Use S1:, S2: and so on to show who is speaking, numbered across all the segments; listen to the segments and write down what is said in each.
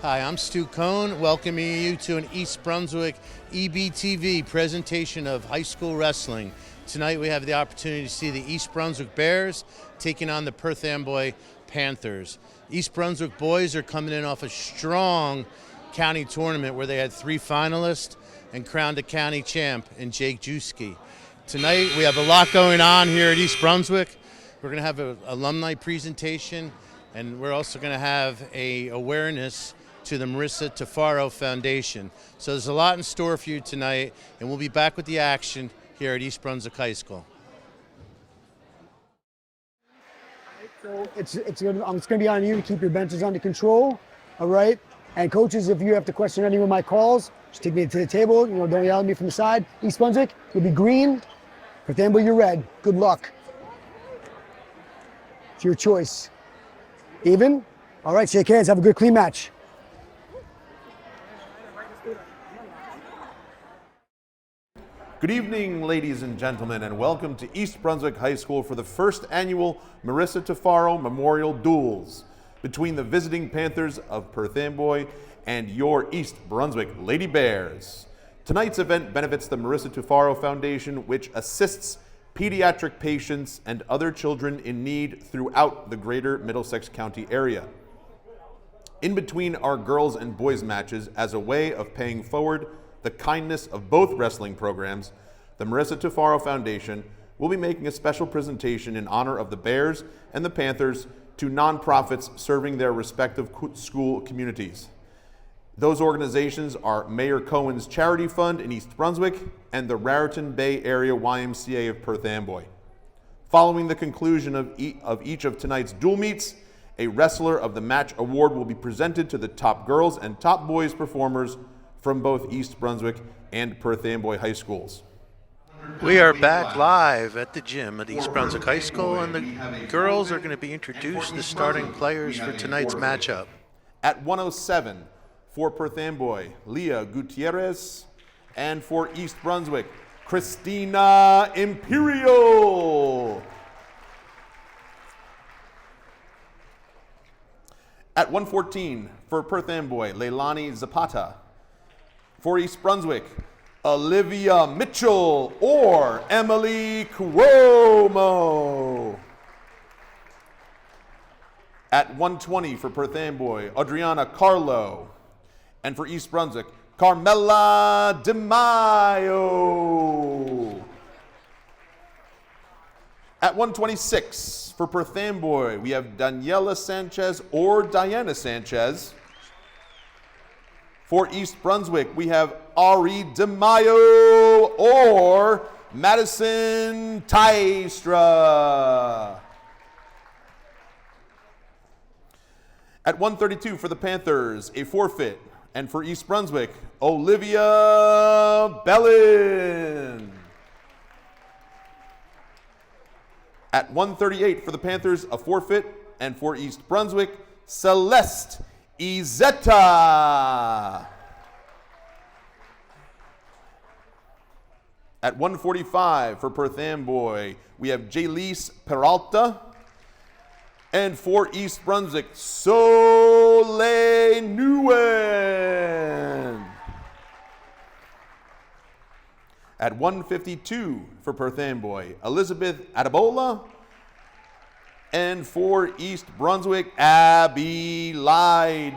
S1: Hi, I'm Stu Kohn, welcoming you to an East Brunswick EBTV presentation of high school wrestling. Tonight we have the opportunity to see the East Brunswick Bears taking on the Perth Amboy Panthers. East Brunswick boys are coming in off a strong county tournament where they had 3 finalists and crowned a county champ in Jake Juski. Tonight we have a lot going on here at East Brunswick. We're going to have an alumni presentation, and we're also going to have a awareness to the Marisa Tufaro Foundation. So there's a lot in store for you tonight, and we'll be back with the action here at East Brunswick High School.
S2: So it's going to be on you to keep your benches under control, all right? And coaches, if you have to question any of my calls, just take me to the table. Don't yell at me from the side. East Brunswick, you'll be green. Perth Amboy, you're red. Good luck. It's your choice. Even? All right, shake hands. Have a good, clean match.
S3: Good evening, ladies and gentlemen, and welcome to East Brunswick High School for the first annual Marisa Tufaro Memorial Duels between the visiting Panthers of Perth Amboy and your East Brunswick Lady Bears. Tonight's event benefits the Marisa Tufaro Foundation, which assists pediatric patients and other children in need throughout the greater Middlesex County area. In between our girls and boys matches, as a way of paying forward the kindness of both wrestling programs, the Marisa Tufaro Foundation will be making a special presentation in honor of the Bears and the Panthers to nonprofits serving their respective school communities. Those organizations are Mayor Cohen's Charity Fund in East Brunswick and the Raritan Bay Area YMCA of Perth Amboy. Following the conclusion of each of tonight's duel meets, a Wrestler of the Match award will be presented to the top girls and top boys performers from both East Brunswick and Perth Amboy High Schools.
S1: We are back live at the gym at East Brunswick High School, and the girls are going to be introduced as starting players for tonight's matchup.
S3: At 107 for Perth Amboy, Leah Gutierrez, and for East Brunswick, Christina Imperial. At 114 for Perth Amboy, Leilani Zapata. For East Brunswick, Olivia Mitchell or Emily Cuomo. At 120 for Perth Amboy, Adriana Carlo. And for East Brunswick, Carmela DeMaio. At 126 for Perth Amboy, we have Daniela Sanchez or Diana Sanchez. For East Brunswick, we have Ari DeMaio or Madison Tystra. At 132 for the Panthers, a forfeit. And for East Brunswick, Olivia Bellin. At 138 for the Panthers, a forfeit. And for East Brunswick, Celeste Izetta. At 145 for Perth Amboy, we have Jaylise Peralta. And for East Brunswick, Soleil Nguyen. At 152 for Perth Amboy, Elizabeth Adabola. And for East Brunswick, Abby Leiden.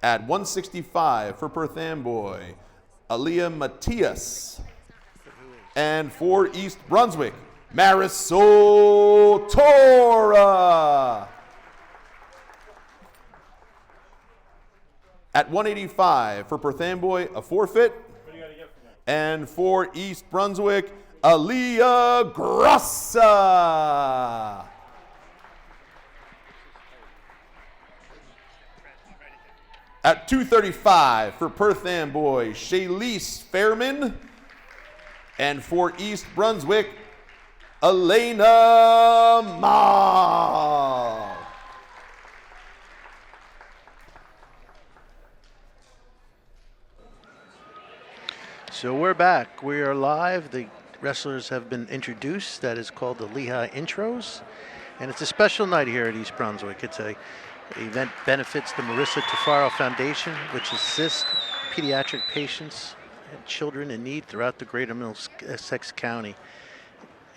S3: At 165 for Perth Amboy, Aaliyah Matias. And for East Brunswick, Marisol Tora. At 185 for Perth Amboy, a forfeit. And for East Brunswick, Aaliyah Grassa. At 235 for Perth Amboy, Shaylise Fairman. And for East Brunswick, Elena Ma.
S1: So we're back. We are live. The wrestlers have been introduced. That is called the Lehigh Intros.
S4: And it's a special night here at East Brunswick. It's a event benefits the Marisa Tufaro Foundation, which assists pediatric patients and children in need throughout the greater Middlesex County.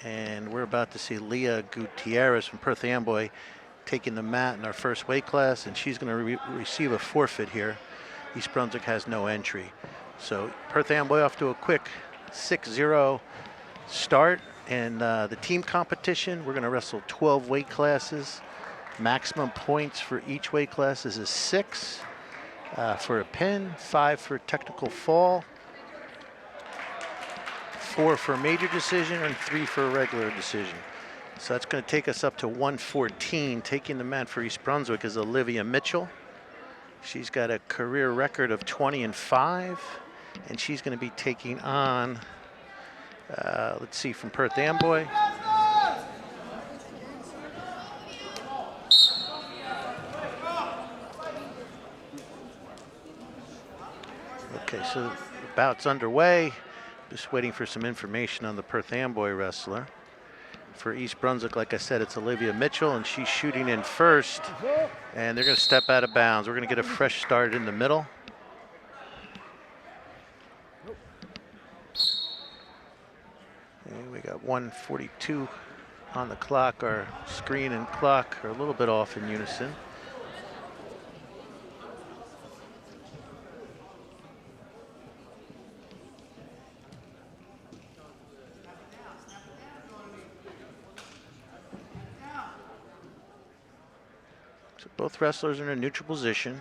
S4: And we're about to see Leah Gutierrez from Perth Amboy taking the mat in our first weight class, and she's going to receive a forfeit here. East Brunswick has no entry. So Perth Amboy off to a quick 6-0 start. And the team competition, we're going to wrestle 12 weight classes. Maximum points for each weight class is a 6 for a pin, 5 for a technical fall, 4 for a major decision, and 3 for a regular decision. So that's going to take us up to 114. Taking the mat for East Brunswick is Olivia Mitchell. She's got a career record of 20-5, and she's going to be taking on, let's see, from Perth Amboy. Okay, so the bout's underway. Just waiting for some information on the Perth Amboy wrestler. For East Brunswick, like I said, it's Olivia Mitchell, and she's shooting in first. And they're going to step out of bounds. We're going to get a fresh start in the middle. And we got 1:42 on the clock. Our screen and clock are a little bit off in unison. So both wrestlers are in a neutral position.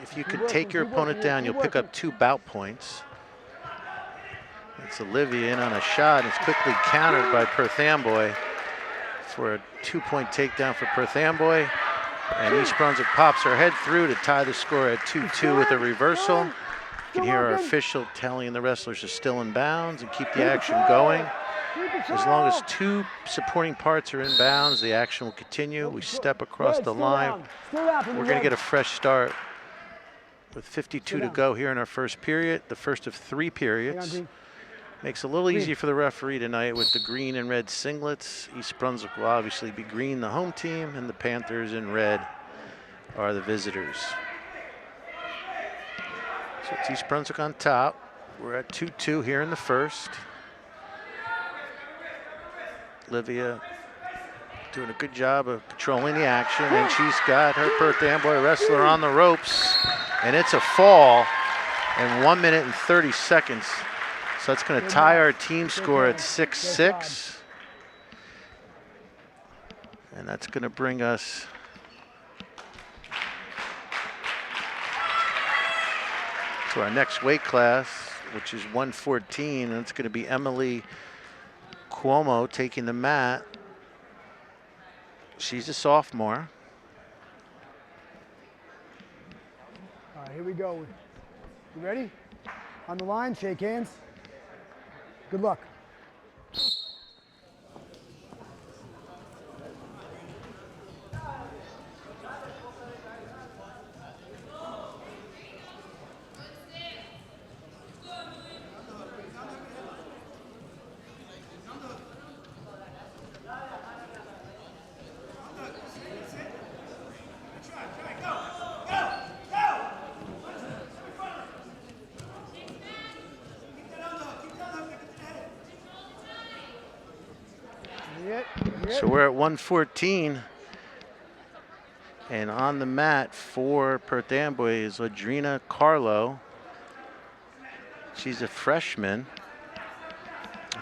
S4: If you could take your opponent down, you'll pick up 2 bout points. It's Olivia in on a shot. It's quickly countered by Perth Amboy for a 2-point takedown for Perth Amboy. And East Brunswick pops her head through to tie the score at 2-2 with a reversal. You can hear our official telling the wrestlers are still in bounds and keep the action going. As long as 2 supporting parts are in bounds, the action will continue. We step across the line. We're going to get a fresh start with 52 to go here in our first period, the first of 3 periods. Makes it a little easier for the referee tonight with the green and red singlets. East Brunswick will obviously be green, the home team, and the Panthers in red are the visitors. So it's East Brunswick on top. We're at 2-2 here in the first. Olivia doing a good job of controlling the action, and she's got her Perth Amboy wrestler on the ropes, and it's a fall in 1 minute and 30 seconds. So that's going to tie our team score at 6-6. And that's going to bring us to our next weight class, which is 114, and it's going to be Emily Cuomo taking the mat. She's a sophomore.
S2: All right, here we go. You ready? On the line, shake hands. Good luck.
S4: So we're at 114, and on the mat for Perth Amboy is Adrina Carlo. She's a freshman.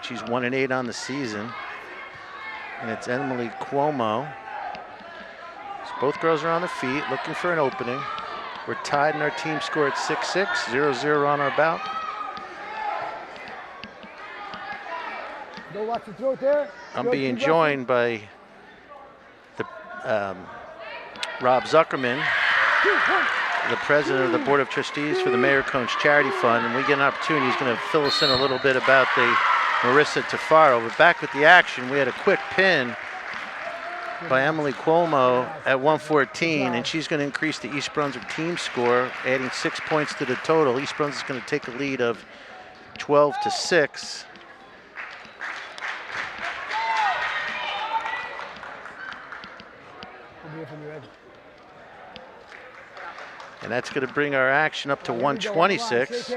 S4: She's 1-8 on the season, and it's Emily Cuomo. So both girls are on their feet, looking for an opening. We're tied in our team score at 6-6, 0-0 on our bout.
S2: Go watch the throat there.
S4: I'm being joined by the Rob Zuckerman, the president of the Board of Trustees for the Mayor Cohn's Charity Fund, and we get an opportunity. He's going to fill us in a little bit about the Marisa Tufaro. But back with the action, we had a quick pin by Emily Cuomo at 114, and she's going to increase the East Brunswick team score, adding 6 points to the total. East Brunswick's going to take a lead of 12-6.
S2: Here from your head.
S4: And that's going to bring our action up to 126.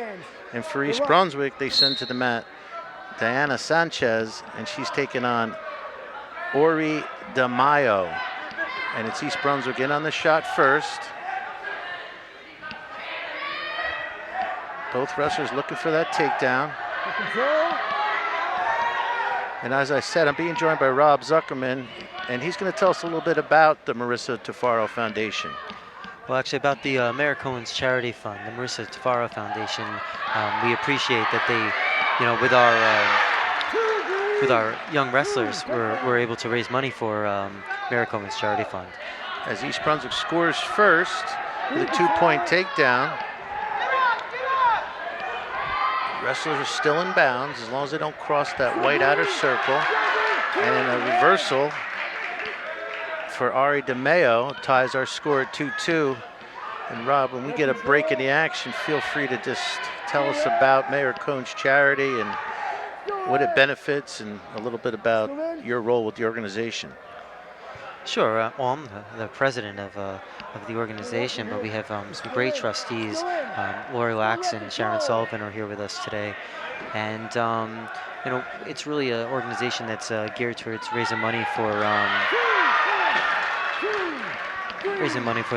S4: And for East Brunswick, they send to the mat Diana Sanchez, and she's taking on Ori DeMayo. And it's East Brunswick in on the shot first. Both wrestlers looking for that takedown. And as I said, I'm being joined by Rob Zuckerman, and he's going to tell us a little bit about the Marisa Tufaro Foundation.
S5: Well, actually, about the Mayor Cohen's Charity Fund, the Marisa Tufaro Foundation. We appreciate that they, with our young wrestlers, we're able to raise money for Mayor Cohen's Charity Fund.
S4: As East Brunswick scores first with a 2-point takedown. Wrestlers are still in bounds as long as they don't cross that white outer circle. And in a reversal for Ari DeMayo ties our score at 2-2. And Rob, when we get a break in the action, feel free to just tell us about Mayor Cohen's charity and what it benefits and a little bit about your role with the organization.
S5: Sure. Well, I'm the president of the organization, but we have some great trustees. Lori Lax and Sharon Sullivan are here with us today. And, it's really an organization that's geared towards raising money for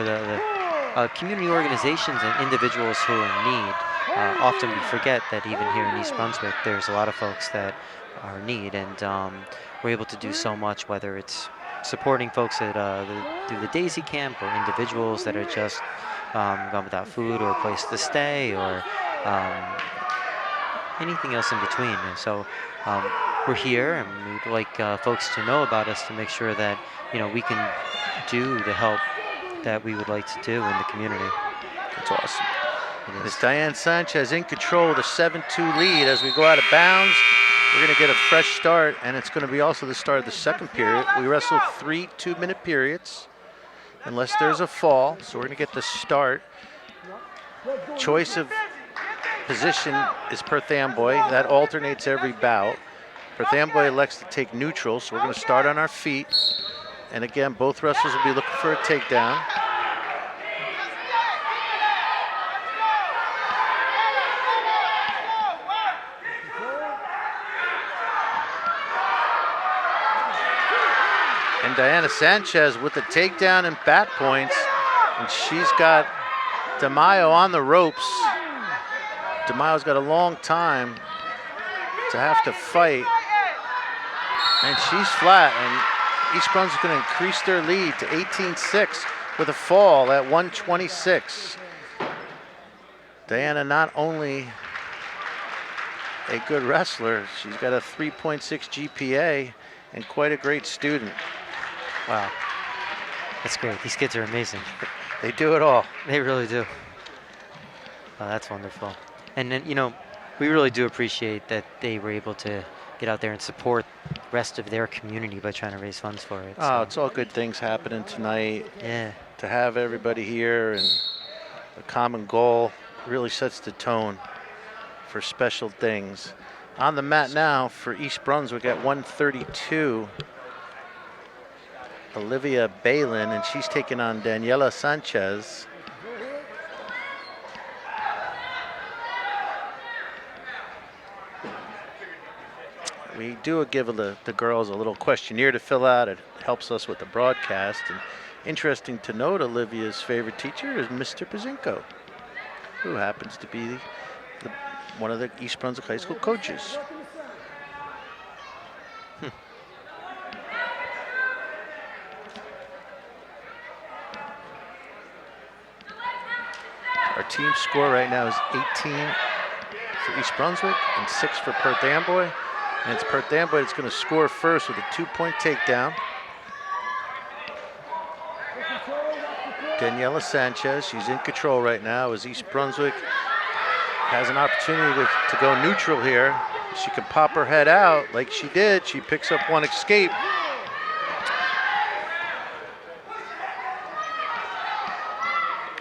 S5: the community organizations and individuals who are in need. Often we forget that even here in East Brunswick, there's a lot of folks that are in need, and we're able to do so much, whether it's supporting folks that do the Daisy Camp, or individuals that are just gone without food or a place to stay, or anything else in between. And so we're here, and we'd like folks to know about us to make sure that we can do the help that we would like to do in the community.
S4: That's awesome. It's Diane Sanchez in control of the 7-2 lead as we go out of bounds. We're going to get a fresh start, and it's going to be also the start of the second period. We wrestle 3 2-minute periods unless there's a fall, so we're going to get the start. Choice of position is Perth Amboy. That alternates every bout. Perth Amboy elects to take neutral, so we're going to start on our feet. And again, both wrestlers will be looking for a takedown. And Diana Sanchez with the takedown and bat points. And she's got DeMayo on the ropes. DeMayo's got a long time to have to fight. And she's flat. And East Brunswick going to increase their lead to 18-6 with a fall at 126. Diana not only a good wrestler, she's got a 3.6 GPA and quite a great student.
S5: Wow, that's great. These kids are amazing.
S4: They do it all.
S5: They really do. Oh, that's wonderful. And then, we really do appreciate that they were able to get out there and support the rest of their community by trying to raise funds for it.
S4: Oh, it's all good things happening tonight.
S5: Yeah.
S4: To have everybody here and a common goal really sets the tone for special things. On the mat now for East Brunswick at 132, Olivia Balin, and she's taking on Daniela Sanchez. We do give the girls a little questionnaire to fill out. It helps us with the broadcast. And interesting to note, Olivia's favorite teacher is Mr. Pazinko, who happens to be one of the East Brunswick High School coaches. Our team score right now is 18 for East Brunswick and 6 for Perth Amboy. And it's Perth Amboy that's going to score first with a 2-point takedown. Daniela Sanchez, she's in control right now as East Brunswick has an opportunity to go neutral here. She can pop her head out like she did. She picks up one escape.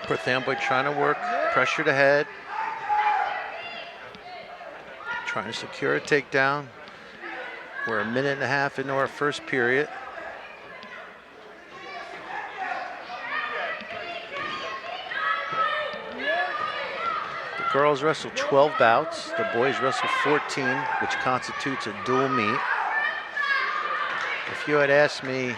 S4: Perth Amboy trying to work pressure to head. Trying to secure a takedown. We're a minute and a half into our first period. girls wrestle 12 bouts. The boys wrestle 14, which constitutes a dual meet. If you had asked me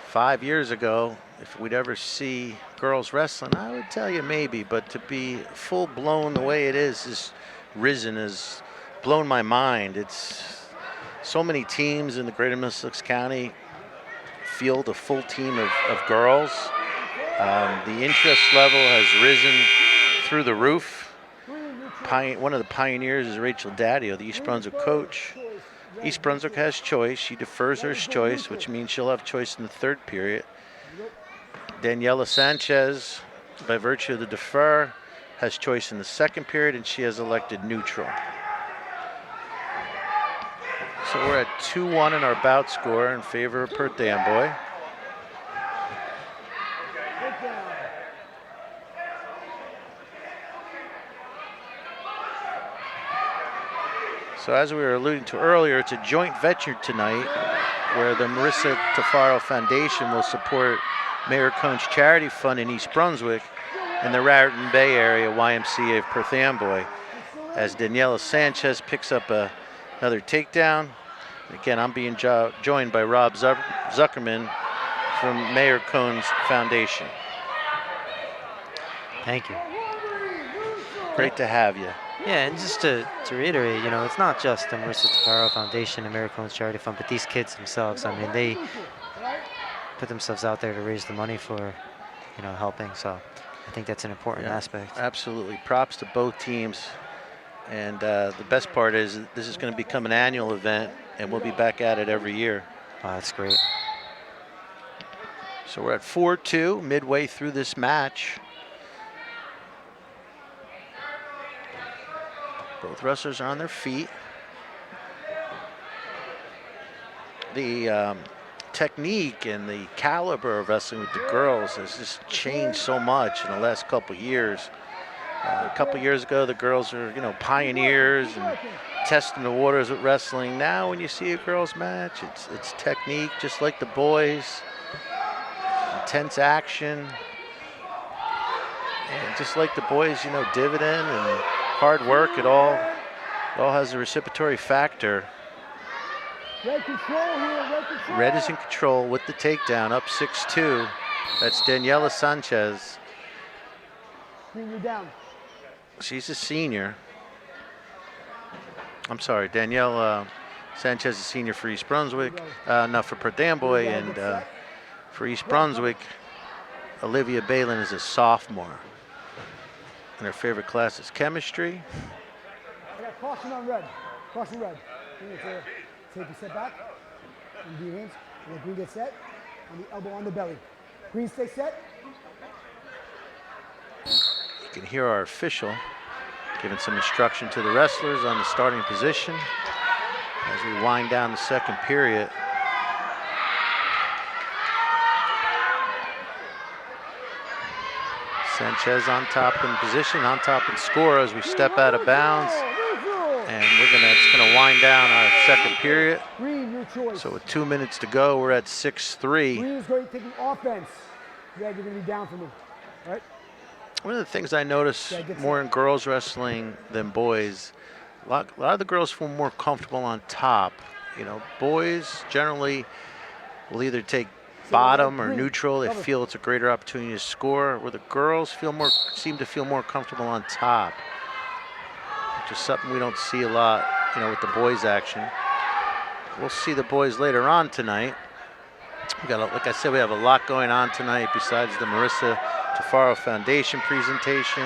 S4: 5 years ago if we'd ever see girls wrestling, I would tell you maybe, but to be full blown the way it is risen, has blown my mind. It's so many teams in the greater Middlesex County field a full team of girls. The interest level has risen through the roof. One of the pioneers is Rachel Daddio, the East Brunswick coach. East Brunswick has choice. She defers her choice, which means she'll have choice in the third period. Daniela Sanchez, by virtue of the defer, has choice in the second period, and she has elected neutral. So we're at 2-1 in our bout score in favor of Perth Amboy. So as we were alluding to earlier, it's a joint venture tonight where the Marisa Tufaro Foundation will support Mayor Cohn's Charity Fund in East Brunswick and the Raritan Bay Area YMCA of Perth Amboy, as Daniela Sanchez picks up another takedown. Again, I'm being joined by Rob Zuckerman from Mayor Cohn's Foundation.
S5: Thank you.
S4: Great to have you.
S5: Yeah, and just to reiterate, it's not just the Marisa Tufaro Foundation and Mayor Cohn's Charity Fund, but these kids themselves. I mean, they put themselves out there to raise the money for, helping. So I think that's an important aspect.
S4: Absolutely. Props to both teams. And the best part is this is going to become an annual event, and we'll be back at it every year.
S5: Oh, that's great.
S4: So we're at 4-2 midway through this match. Both wrestlers are on their feet. The technique and the caliber of wrestling with the girls has just changed so much in the last couple years. A couple years ago, the girls were, pioneers and testing the waters with wrestling. Now, when you see a girls' match, it's technique, just like the boys. Intense action. And just like the boys, dividend and hard work, it all has a reciprocatory factor.
S2: Red control here, red control.
S4: Red is in control with the takedown, up 6-2. That's Daniela Sanchez.
S2: Bring you down.
S4: She's a senior. I'm sorry, Danielle Sanchez is a senior for East Brunswick, not for Perth Amboy, and for East Brunswick, Olivia Balin is a sophomore. And her favorite class is chemistry.
S2: I got caution on red. Caution red. Take a step back. And do your hands. And let green get set. And the elbow on the belly. Green stay set.
S4: You can hear our official giving some instruction to the wrestlers on the starting position as we wind down the second period. Sanchez on top in position, on top in score as we step out of bounds. And it's gonna wind down our second period.
S2: Green, your choice.
S4: So with 2 minutes to go, we're at 6-3.
S2: Green is going to take offense. Red, you're gonna be down for me. All right?
S4: One of the things I notice more in girls wrestling than boys, a lot of the girls feel more comfortable on top. Boys generally will either take bottom or neutral. They feel it's a greater opportunity to score, where the girls seem to feel more comfortable on top, which is something we don't see a lot, with the boys action. We'll see the boys later on tonight. Like I said, we have a lot going on tonight besides the Marisa Tufaro Foundation presentation.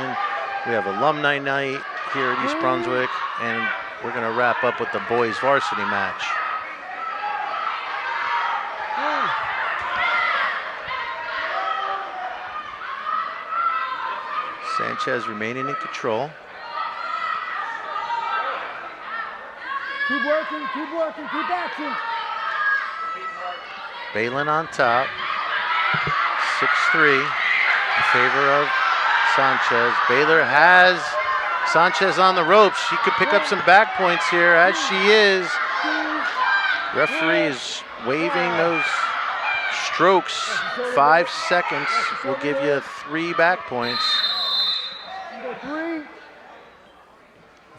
S4: We have alumni night here at East Brunswick, and we're going to wrap up with the boys varsity match. Sanchez remaining in control.
S2: Keep working, keep action.
S4: Balin on top. 6-3 in favor of Sanchez. Baylor has Sanchez on the ropes. She could pick up some back points here, as she is. Referee is waving those strokes. 5 seconds will give you 3 back points.
S2: Three.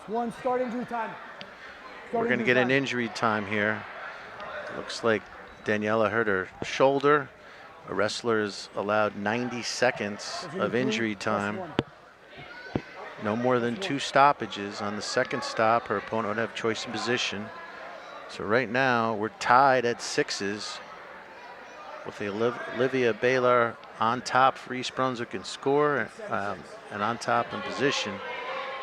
S2: One, start injury time.
S4: We're going to get an injury time here. Looks like Daniela hurt her shoulder. A wrestler is allowed 90 seconds of injury time. No more than 2 stoppages. On the second stop, her opponent would have choice in position. So right now, we're tied at 6s with Olivia Baylor on top for East Brunswick in score and on top in position.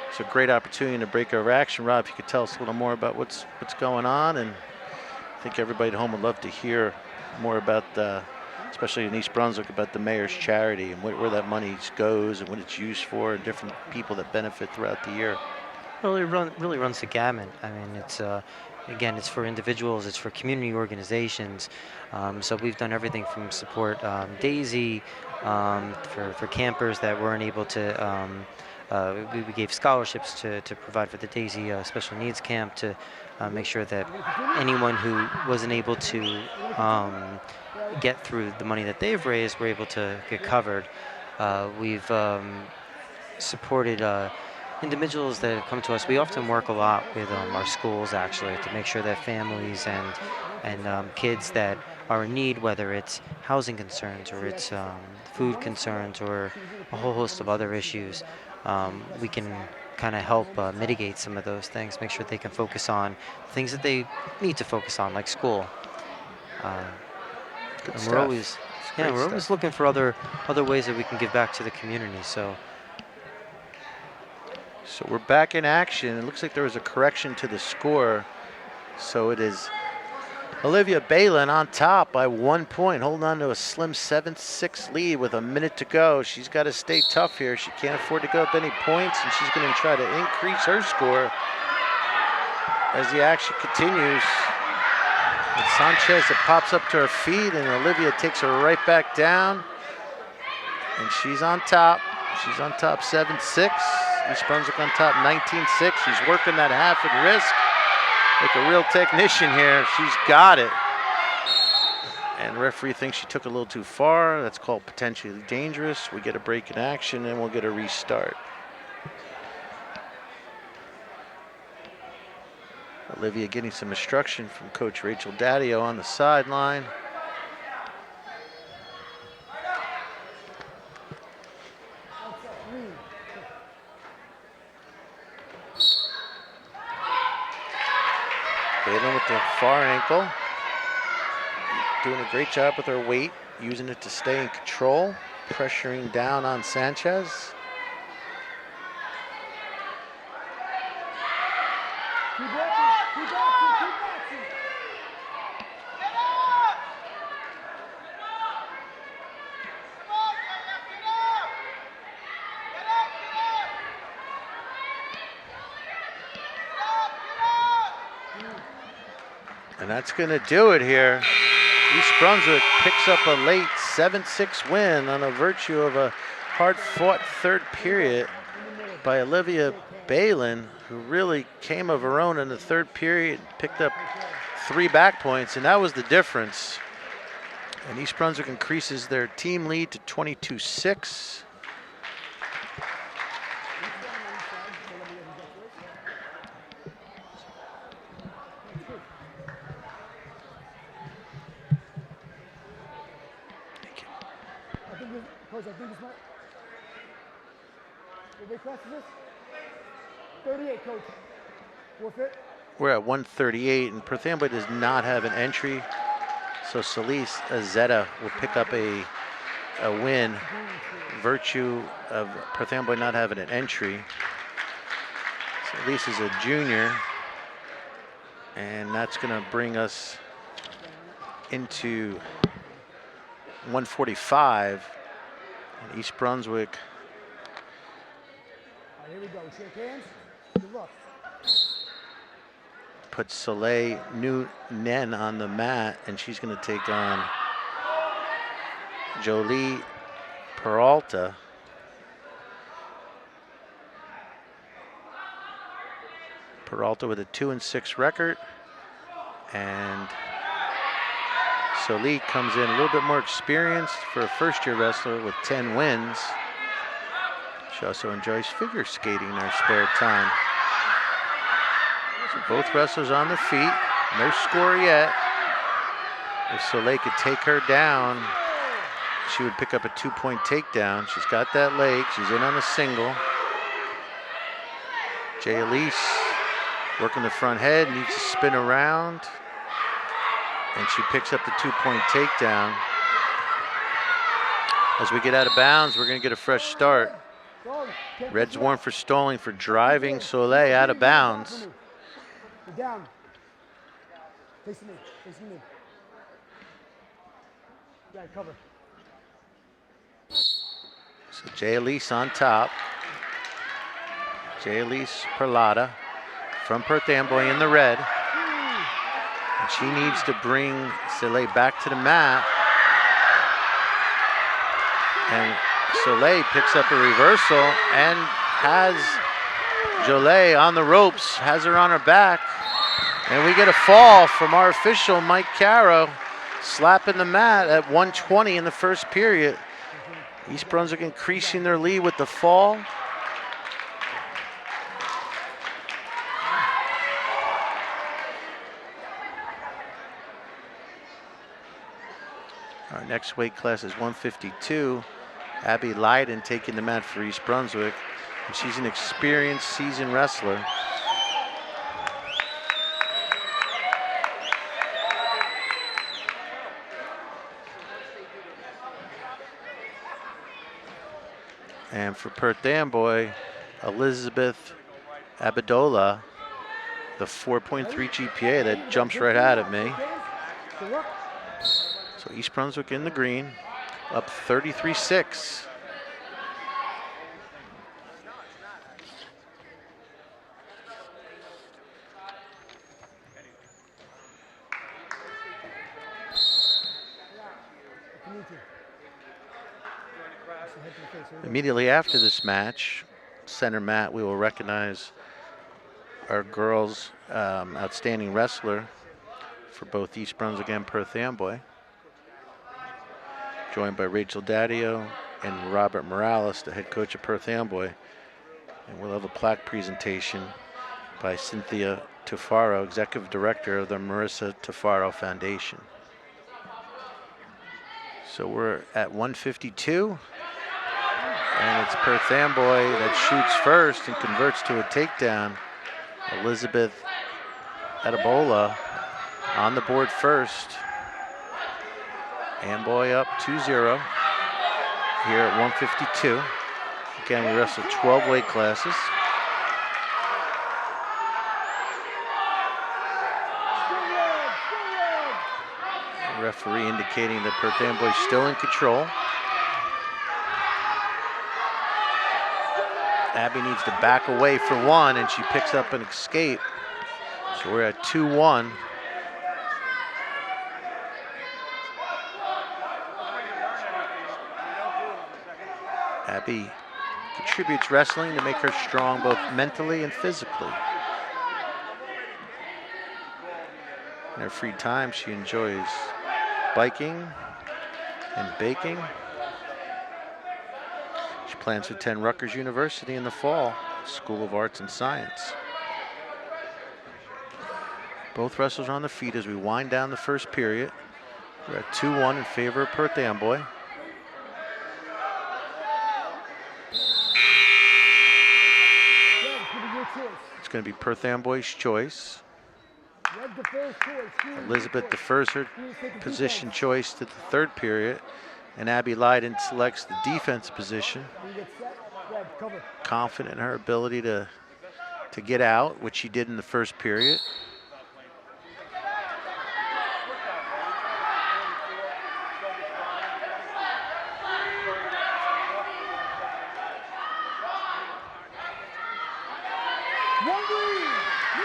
S4: It's a great opportunity to break our action. Rob, if you could tell us a little more about what's going on, and I think everybody at home would love to hear more about especially in East Brunswick, about the mayor's charity and where that money goes and what it's used for, and different people that benefit throughout the year.
S5: Really runs the gamut. I mean, it's again, it's for individuals, it's for community organizations. So we've done everything from support Daisy for campers that weren't able to. We gave scholarships to provide for the Daisy Special Needs Camp to make sure that anyone who wasn't able to get through the money that they've raised were able to get covered. We've supported individuals that have come to us. We often work a lot with our schools, actually, to make sure that families and kids that are in need, whether it's housing concerns or it's food concerns or a whole host of other issues, we can kind of help mitigate some of those things, make sure they can focus on things that they need to focus on, like school.
S4: Good
S5: and
S4: stuff.
S5: we're always, we're always looking for other ways that we can give back to the community. So
S4: we're back in action. It looks like there was a correction to the score. So it is Olivia Balin on top by 1 point, holding on to a slim 7-6 lead with a minute to go. She's got to stay tough here. She can't afford to go up any points, and she's going to try to increase her score as the action continues. And Sanchez, it pops up to her feet, and Olivia takes her right back down. And she's on top. She's on top 7-6. East Brunswick on top 19-6. She's working that half at risk. Like a real technician here. She's got it. And the referee thinks she took a little too far. That's called potentially dangerous. We get a break in action, and we'll get a restart. Olivia getting some instruction from Coach Rachel Daddio on the sideline. Balin with the far ankle. Doing a great job with her weight, using it to stay in control, pressuring down on Sanchez. And that's going to do it here. East Brunswick picks up a late 7-6 win on a virtue of a hard-fought third period by Olivia Balin, who really came of her own in the third period, picked up 3 back points, and that was the difference. And East Brunswick increases their team lead to 22-6.
S2: Coach, I think it's my. What weight class is this? 38, Coach. Forfeit?
S4: We're at 138, and Perth Amboy does not have an entry. So Celise Azetta will pick up a win, virtue of Perth Amboy not having an entry. Celise is a junior, and that's going to bring us into 145. And East Brunswick.
S2: All right, here we go. Shake hands. Good luck.
S4: Put Soleil Nen on the mat, and she's going to take on Jolie Peralta. Peralta with a 2-6 record, and Solie comes in a little bit more experienced for a first-year wrestler with 10 wins. She also enjoys figure skating in her spare time. So both wrestlers on their feet. No score yet. If Soleil could take her down, she would pick up a 2-point takedown. She's got that leg. She's in on a single. Jay Elise working the front head, needs to spin around. And she picks up the 2-point takedown. As we get out of bounds, we're going to get a fresh start. Red's warned for stalling for driving Soleil out of bounds.
S2: Down. Facing me. Facing me. Yeah, cover.
S4: So Jay Elise on top. Jay Elise Perlada from Perth Amboy in the red. And she needs to bring Soleil back to the mat. And Soleil picks up a reversal and has Jolie on the ropes, has her on her back. And we get a fall from our official, Mike Caro, slapping the mat at 1:20 in the first period. East Brunswick increasing their lead with the fall. Our next weight class is 152. Abby Leiden taking the mat for East Brunswick. And she's an experienced, seasoned wrestler. And for Perth Amboy, Elizabeth Abadola, the 4.3 GPA that jumps right out at me. So East Brunswick in the green, up 33-6. Immediately after this match, center mat, we will recognize our girls' outstanding wrestler for both East Brunswick and Perth Amboy, joined by Rachel Daddio and Robert Morales, the head coach of Perth Amboy. And we'll have a plaque presentation by Cynthia Tufaro, executive director of the Marisa Tufaro Foundation. So we're at 152. And it's Perth Amboy that shoots first and converts to a takedown. Elizabeth Adebola on the board first. Amboy up 2-0 here at 152. Again, we wrestle 12 weight classes. The referee indicating that Perth Amboy is still in control. Abby needs to back away for one, and she picks up an escape. So we're at 2-1. Abby contributes wrestling to make her strong both mentally and physically. In her free time, she enjoys biking and baking. She plans to attend Rutgers University in the fall, School of Arts and Science. Both wrestlers on the feet as we wind down the first period. We're at 2-1 in favor of Perth Amboy. It's going to be Perth Amboy's choice. Elizabeth defers her position choice to the third period, and Abby Leiden selects the defense position. Confident in her ability to get out, which she did in the first period.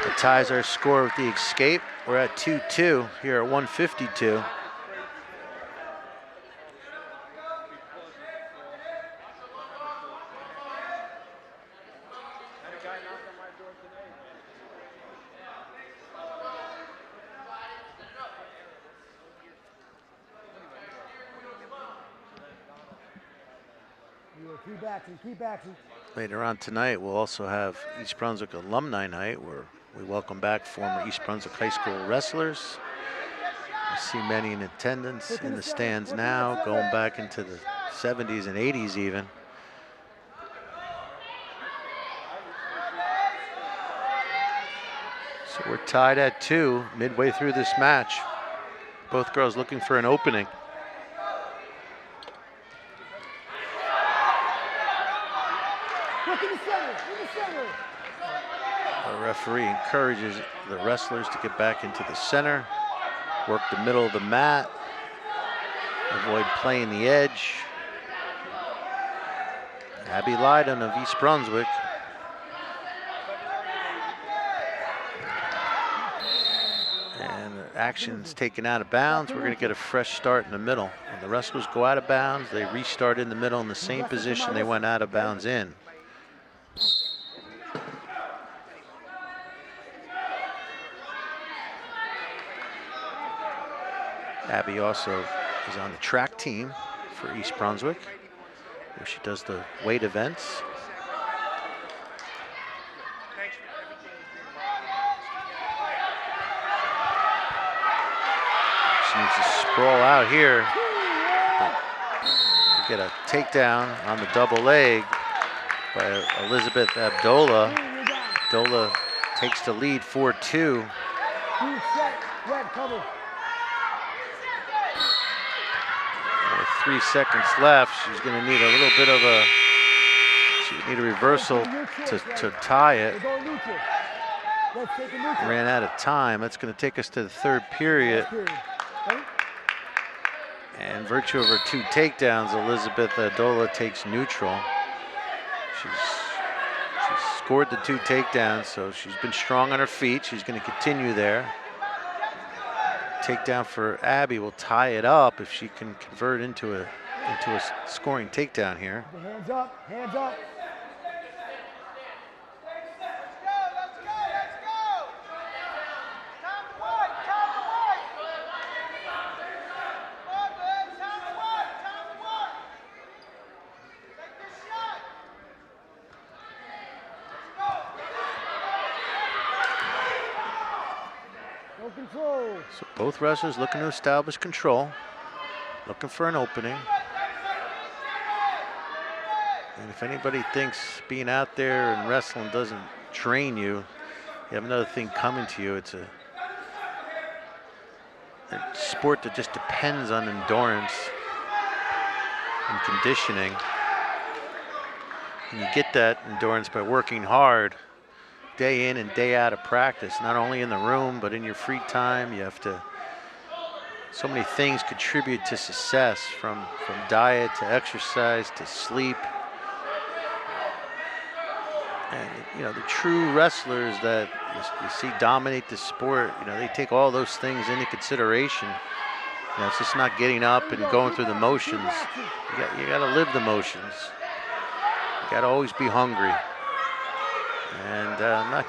S4: That ties our score with the escape. We're at 2-2 here at 152.
S2: Keep acting.
S4: Later on tonight, we'll also have East Brunswick Alumni Night, where We welcome back former East Brunswick High School wrestlers. I see many in attendance in the stands now, going back into the 70s and 80s even. So we're tied at 2 midway through this match. Both girls looking for an opening. The referee encourages the wrestlers to get back into the center, work the middle of the mat, avoid playing the edge. Abby Lydon of East Brunswick. And the action's taken out of bounds. We're going to get a fresh start in the middle. When the wrestlers go out of bounds, they restart in the middle in the same position they went out of bounds in. Abby also is on the track team for East Brunswick, where she does the weight events. She needs to sprawl out here. We get a takedown on the double leg by Elizabeth Abdullah. Abdullah takes the lead 4-2. 3 seconds left. She's going to need a little bit of a, she would need a reversal to tie it. Ran out of time. That's going to take us to the third period. And virtue of her 2 takedowns, Elizabeth Adola takes neutral. She's scored the 2 takedowns, so she's been strong on her feet. She's going to continue there. Takedown for Abby will tie it up if she can convert into a scoring takedown here.
S2: Hands up, hands up.
S4: So both wrestlers looking to establish control, looking for an opening. And if anybody thinks being out there and wrestling doesn't train you, you have another thing coming to you. It's a sport that just depends on endurance and conditioning. And you get that endurance by working hard day in and day out of practice, not only in the room, but in your free time. You have to, so many things contribute to success, from diet to exercise to sleep. And you know, the true wrestlers that you see dominate the sport, you know, they take all those things into consideration. You know, it's just not getting up and going through the motions. You got to live the motions. You got to always be hungry. And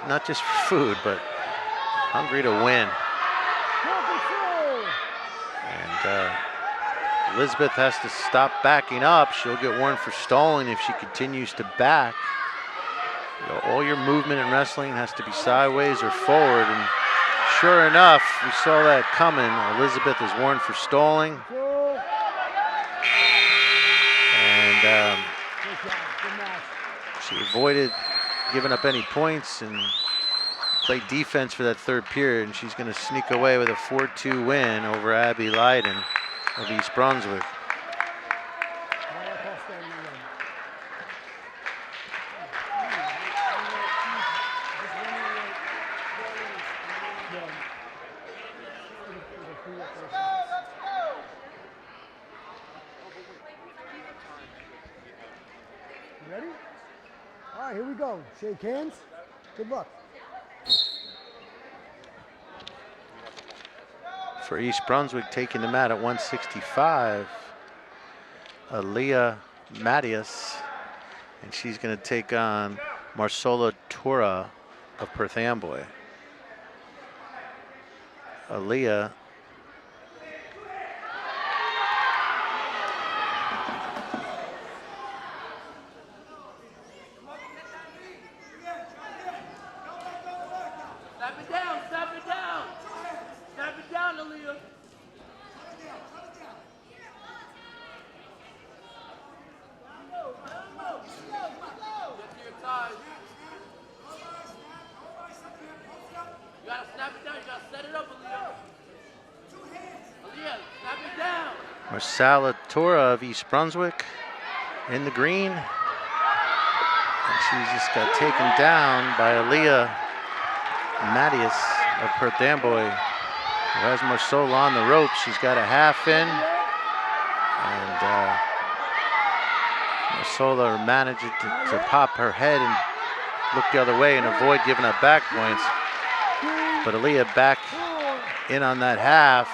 S4: not just for food, but hungry to win. And Elizabeth has to stop backing up. She'll get warned for stalling if she continues to back. You know, all your movement in wrestling has to be sideways or forward. And sure enough, we saw that coming. Elizabeth is warned for stalling. And she avoided giving up any points and played defense for that third period, and she's going to sneak away with a 4-2 win over Abby Lydon of East Brunswick.
S2: Ready? All right, here we go. Shake hands. Good luck.
S4: For East Brunswick, taking the mat at 165, Aaliyah Matias, and she's going to take on Marsola Tura of Perth Amboy. Aaliyah Marisa Tora of East Brunswick in the green. And she just got taken down by Aaliyah Mattias of Perth Amboy, who has Marsola on the ropes. She's got a half in. And Marsola managed to pop her head and look the other way and avoid giving up back points. But Aaliyah back in on that half.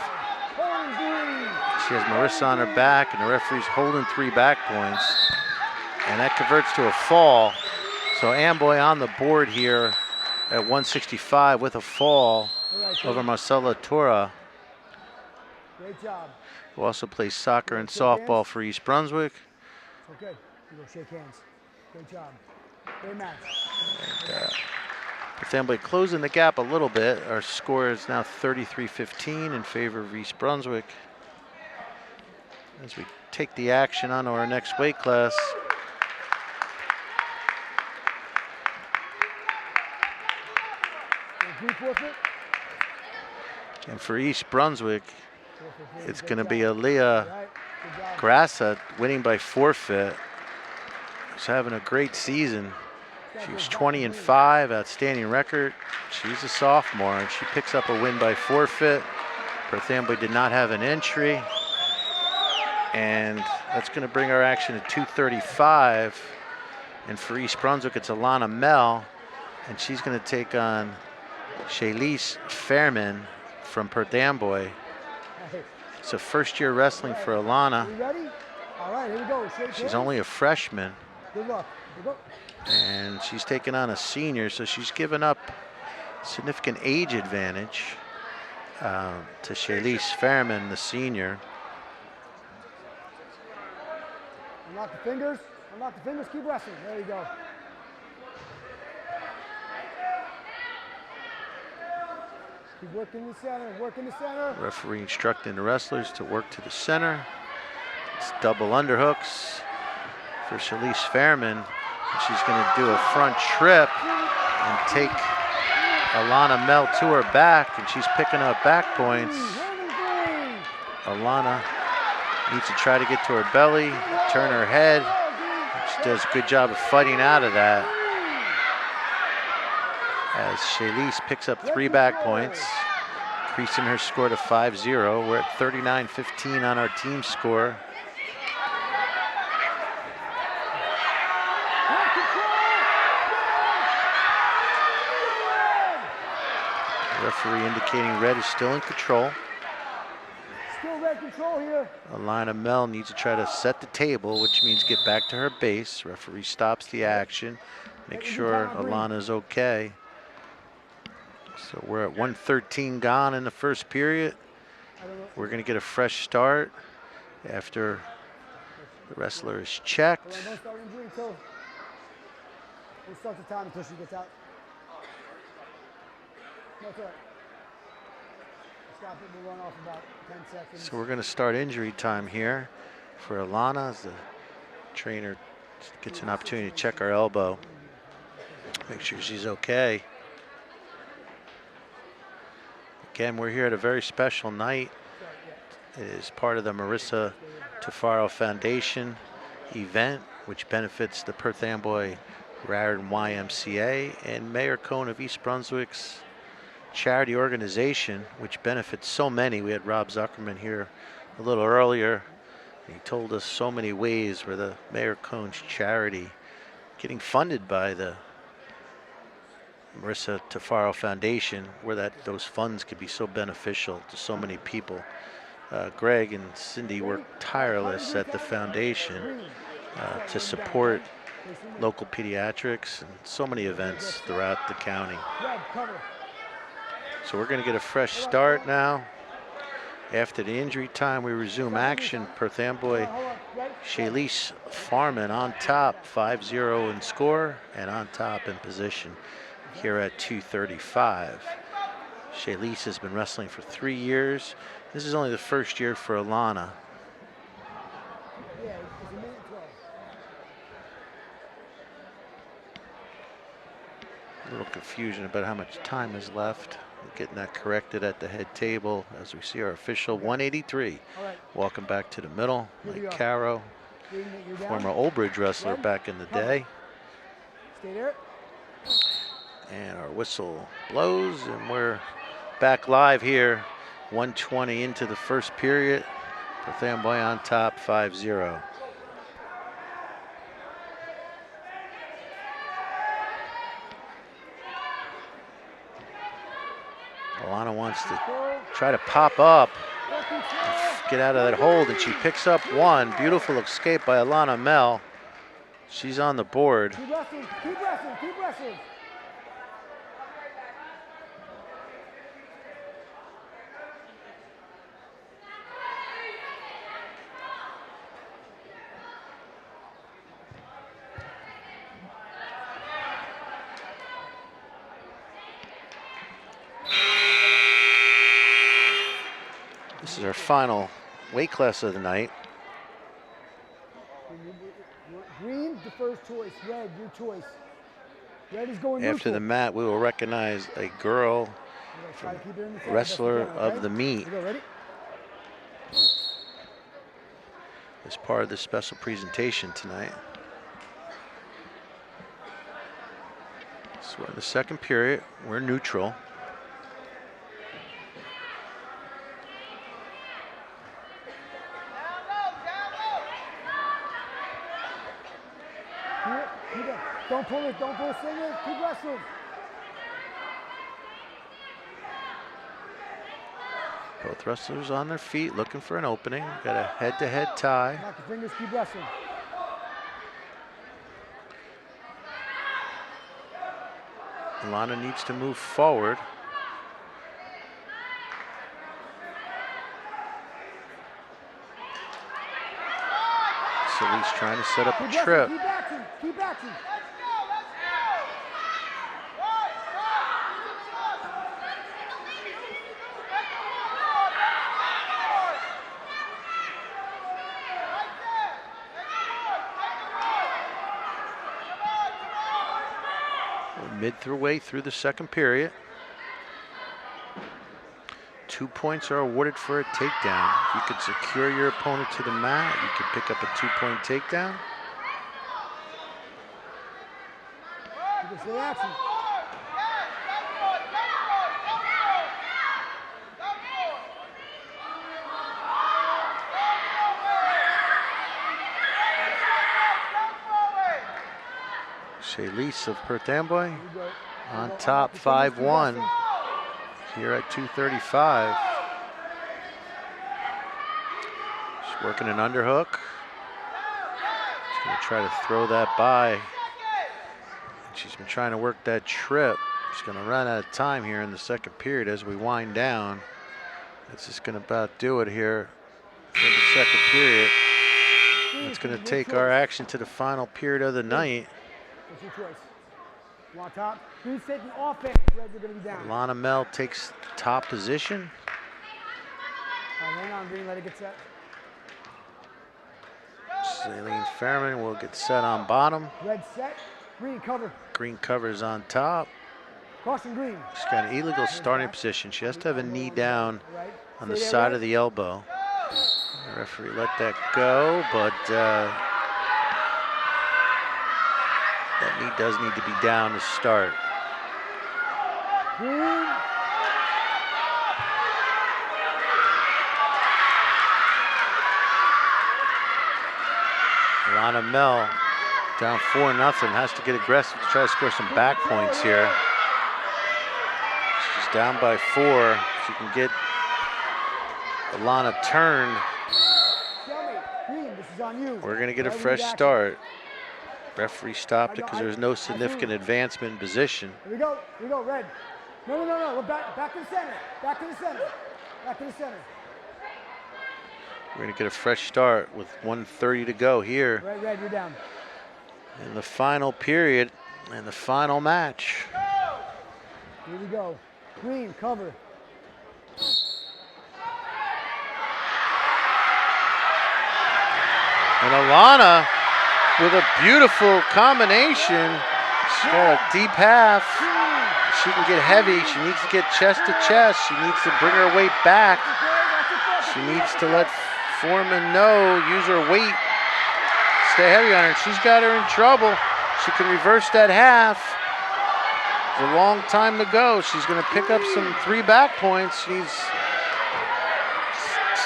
S4: She has Marisa on her back, and the referee's holding 3 back points. And that converts to a fall. So Amboy on the board here at 165 with a fall over Marcela Tora,
S2: Great job.
S4: who also plays soccer and softball for East Brunswick.
S2: Okay, you go shake hands. Great job. Great match.
S4: Perth Amboy closing the gap a little bit. Our score is now 33-15 in favor of East Brunswick. As we take the action on to our next weight class. And for East Brunswick, it's going to be Aaliyah Grassa winning by forfeit. She's having a great season. She was 20-5, outstanding record. She's a sophomore, and she picks up a win by forfeit. Perth Amboy did not have an entry. And that's going to bring our action to 235. And for East Brunswick, it's Alana Mell, and she's going to take on Shaylise Fairman from Perth Amboy. It's a first-year wrestling for Alana.
S2: You ready? All right, here we go.
S4: She's only a freshman.
S2: Good luck. Here we go.
S4: And she's taking on a senior, so she's given up significant age advantage to Shaylise Fairman, the senior.
S2: Unlock the fingers. Unlock the fingers. Keep wrestling. There you go. Keep working the center. Work in the center.
S4: Referee instructing the wrestlers to work to the center. It's double underhooks for Shaylise Fairman. She's going to do a front trip and take Alana Mell to her back, and she's picking up back points. Alana needs to try to get to her belly, turn her head. She does a good job of fighting out of that. As Shaylise picks up 3 back points, increasing her score to 5-0. We're at 39-15 on our team score. Referee indicating red is still in control.
S2: Still red control here.
S4: Alana Mell needs to try to set the table, which means get back to her base. Referee stops the action, make sure Alana's okay. So we're at 1:13 gone in the first period. We're going to get a fresh start after the wrestler is checked.
S2: Don't start injury until we'll start the time until she gets out. That's all right. Stop it. We'll run off about 10 seconds.
S4: So we're going to start injury time here for Alana as the trainer gets an opportunity to check her elbow, make sure she's okay. Again, we're here at a very special night. It is part of the Marisa Tufaro Foundation event, which benefits the Perth Amboy Raritan YMCA and Mayor Kohn of East Brunswick's charity organization, which benefits so many. We had Rob Zuckerman here a little earlier. He told us so many ways where the Mayor Kohn's charity getting funded by the Marisa Tufaro Foundation, where those funds could be so beneficial to so many people. Greg and Cindy work tireless at the foundation to support local pediatrics and so many events throughout the county. So we're going to get a fresh start now. After the injury time, we resume action. Perth Amboy, Shaylise Fairman on top, 5-0 in score and on top in position here at 235. Shaylise has been wrestling for 3 years. This is only the first year for Alana.
S2: Yeah, it's a minute 12.
S4: A little confusion about how much time is left. We're getting that corrected at the head table as we see our official 183.
S2: All right.
S4: Walking back to the middle,
S2: Here we
S4: Mike
S2: go.
S4: Caro,
S2: Green, you're down.
S4: former Old Bridge wrestler
S2: Red,
S4: back in the
S2: cover.
S4: day.
S2: Stay there.
S4: And our whistle blows, and we're back live here. 120 into the first period. Perth Amboy on top, 5-0. Alana wants to try to pop up, get out of that hold, and she picks up one. Beautiful escape by Alana Mel. She's on the board.
S2: Keep wrestling, keep wrestling, keep wrestling.
S4: This is our final weight class of the night.
S2: Green, the first choice. Red, your choice. Red is going
S4: After the mat, we will recognize a girl wrestler of the meet
S2: Ready?
S4: as part of this special presentation tonight. So we're in the second period. We're neutral.
S2: Keep it. Don't pull it, don't pull a single, keep wrestling.
S4: Both wrestlers on their feet looking for an opening. Got a head-to-head tie.
S2: Knock the fingers, keep wrestling.
S4: Alana needs to move forward. Salise trying to set up a
S2: Keep
S4: trip.
S2: wrestling, keep acting, keep acting.
S4: Way through the second period. 2 points are awarded for a takedown. If you could secure your opponent to the mat, you could pick up a 2-point takedown.
S2: You can stay acting.
S4: Shaylise of Perth Amboy on top, 5-1 here at 2:35. She's working an underhook. She's going to try to throw that by. She's been trying to work that trip. She's going to run out of time here in the second period as we wind down. That's just going to about do it here for the second period. It's going to take our action to the final period of the night.
S2: What's your choice? You want top? Who's taking offense? Red, you're going to be down.
S4: Alana Mel takes top position.
S2: All right, hang on, Green, let it get set.
S4: Celine Fairman will get set on bottom.
S2: Red set, Green cover.
S4: Green covers on top.
S2: Caution, Green.
S4: She's got an illegal starting position. She has to have a knee down
S2: Right.
S4: on the
S2: Stay there,
S4: side
S2: Red.
S4: of the elbow. The referee let that go, but that knee does need to be down to start.
S2: Green.
S4: Alana Mel down 4-0, has to get aggressive to try to score some back points here. She's down by 4. She can get Alana turned.
S2: Green, this is on you.
S4: We're going to get a
S2: Right,
S4: fresh
S2: lead action.
S4: start. Referee stopped it because there was no significant advancement in position.
S2: Here we go, Red. No, we're back to the center. Back to the center. Back to the center.
S4: We're going to get a fresh start with 1:30 to go here
S2: Red, you're down.
S4: in the final period and the final match.
S2: Here we go. Green, cover.
S4: And Alana with a beautiful combination. She's got a deep half. She can get heavy. She needs to get chest to chest. She needs to bring her weight back. She needs to let Foreman know, use her weight, stay heavy on her. She's got her in trouble. She can reverse that half. There's a long time to go. She's going to pick up some 3 back points. She's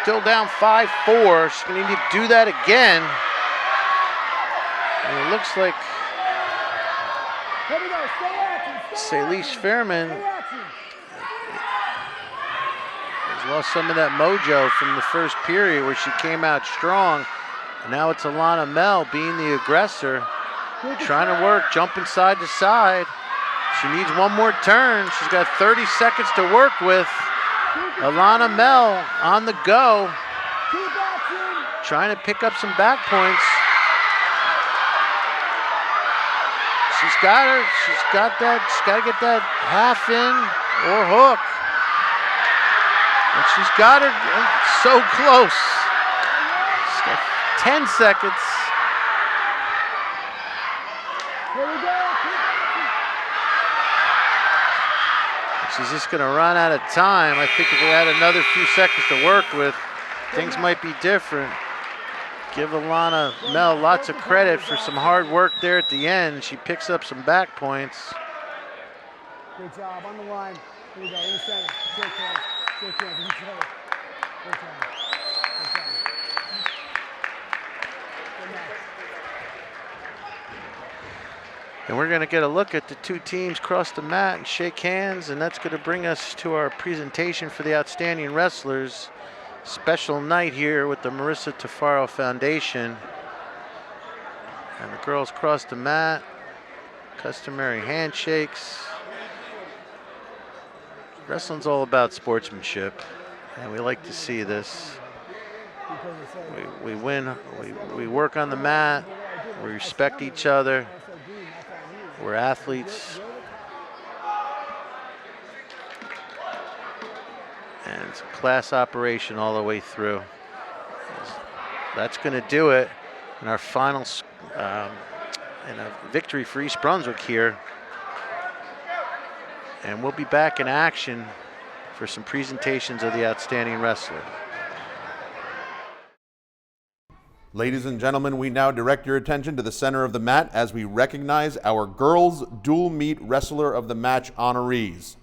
S4: still down 5-4. She's going to need to do that again. And it looks like Salish Fairman has lost some of that mojo from the first period where she came out strong. And now it's Alana Mel being the aggressor, trying to work, jumping side to side. She needs one more turn. She's got 30 seconds to work with. Alana Mel on the go, trying to pick up some back points. She's got her. She's got that. She's got to get that half in or hook. And she's got her so close. She's got 10 seconds. She's just going to run out of time. I think if we had another few seconds to work with, things might be different. Give Alana Mel lots of credit for some hard work there at the end. She picks up some back points.
S2: Good job on the line. Here we go. In the center. Shake hands. Shake hands. Each other. Good job. Good job. Good match.
S4: And we're going to get a look at the 2 teams cross the mat and shake hands, and that's going to bring us to our presentation for the outstanding wrestlers. Special night here with the Marisa Tufaro Foundation. And the girls cross the mat. Customary handshakes. Wrestling's all about sportsmanship, and we like to see this. We win, we work on the mat, we respect each other. We're athletes. And it's a class operation all the way through. That's going to do it in our final in a victory for East Brunswick here. And we'll be back in action for some presentations of the outstanding wrestler.
S3: Ladies and gentlemen, we now direct your attention to the center of the mat as we recognize our girls dual meet wrestler of the match honorees.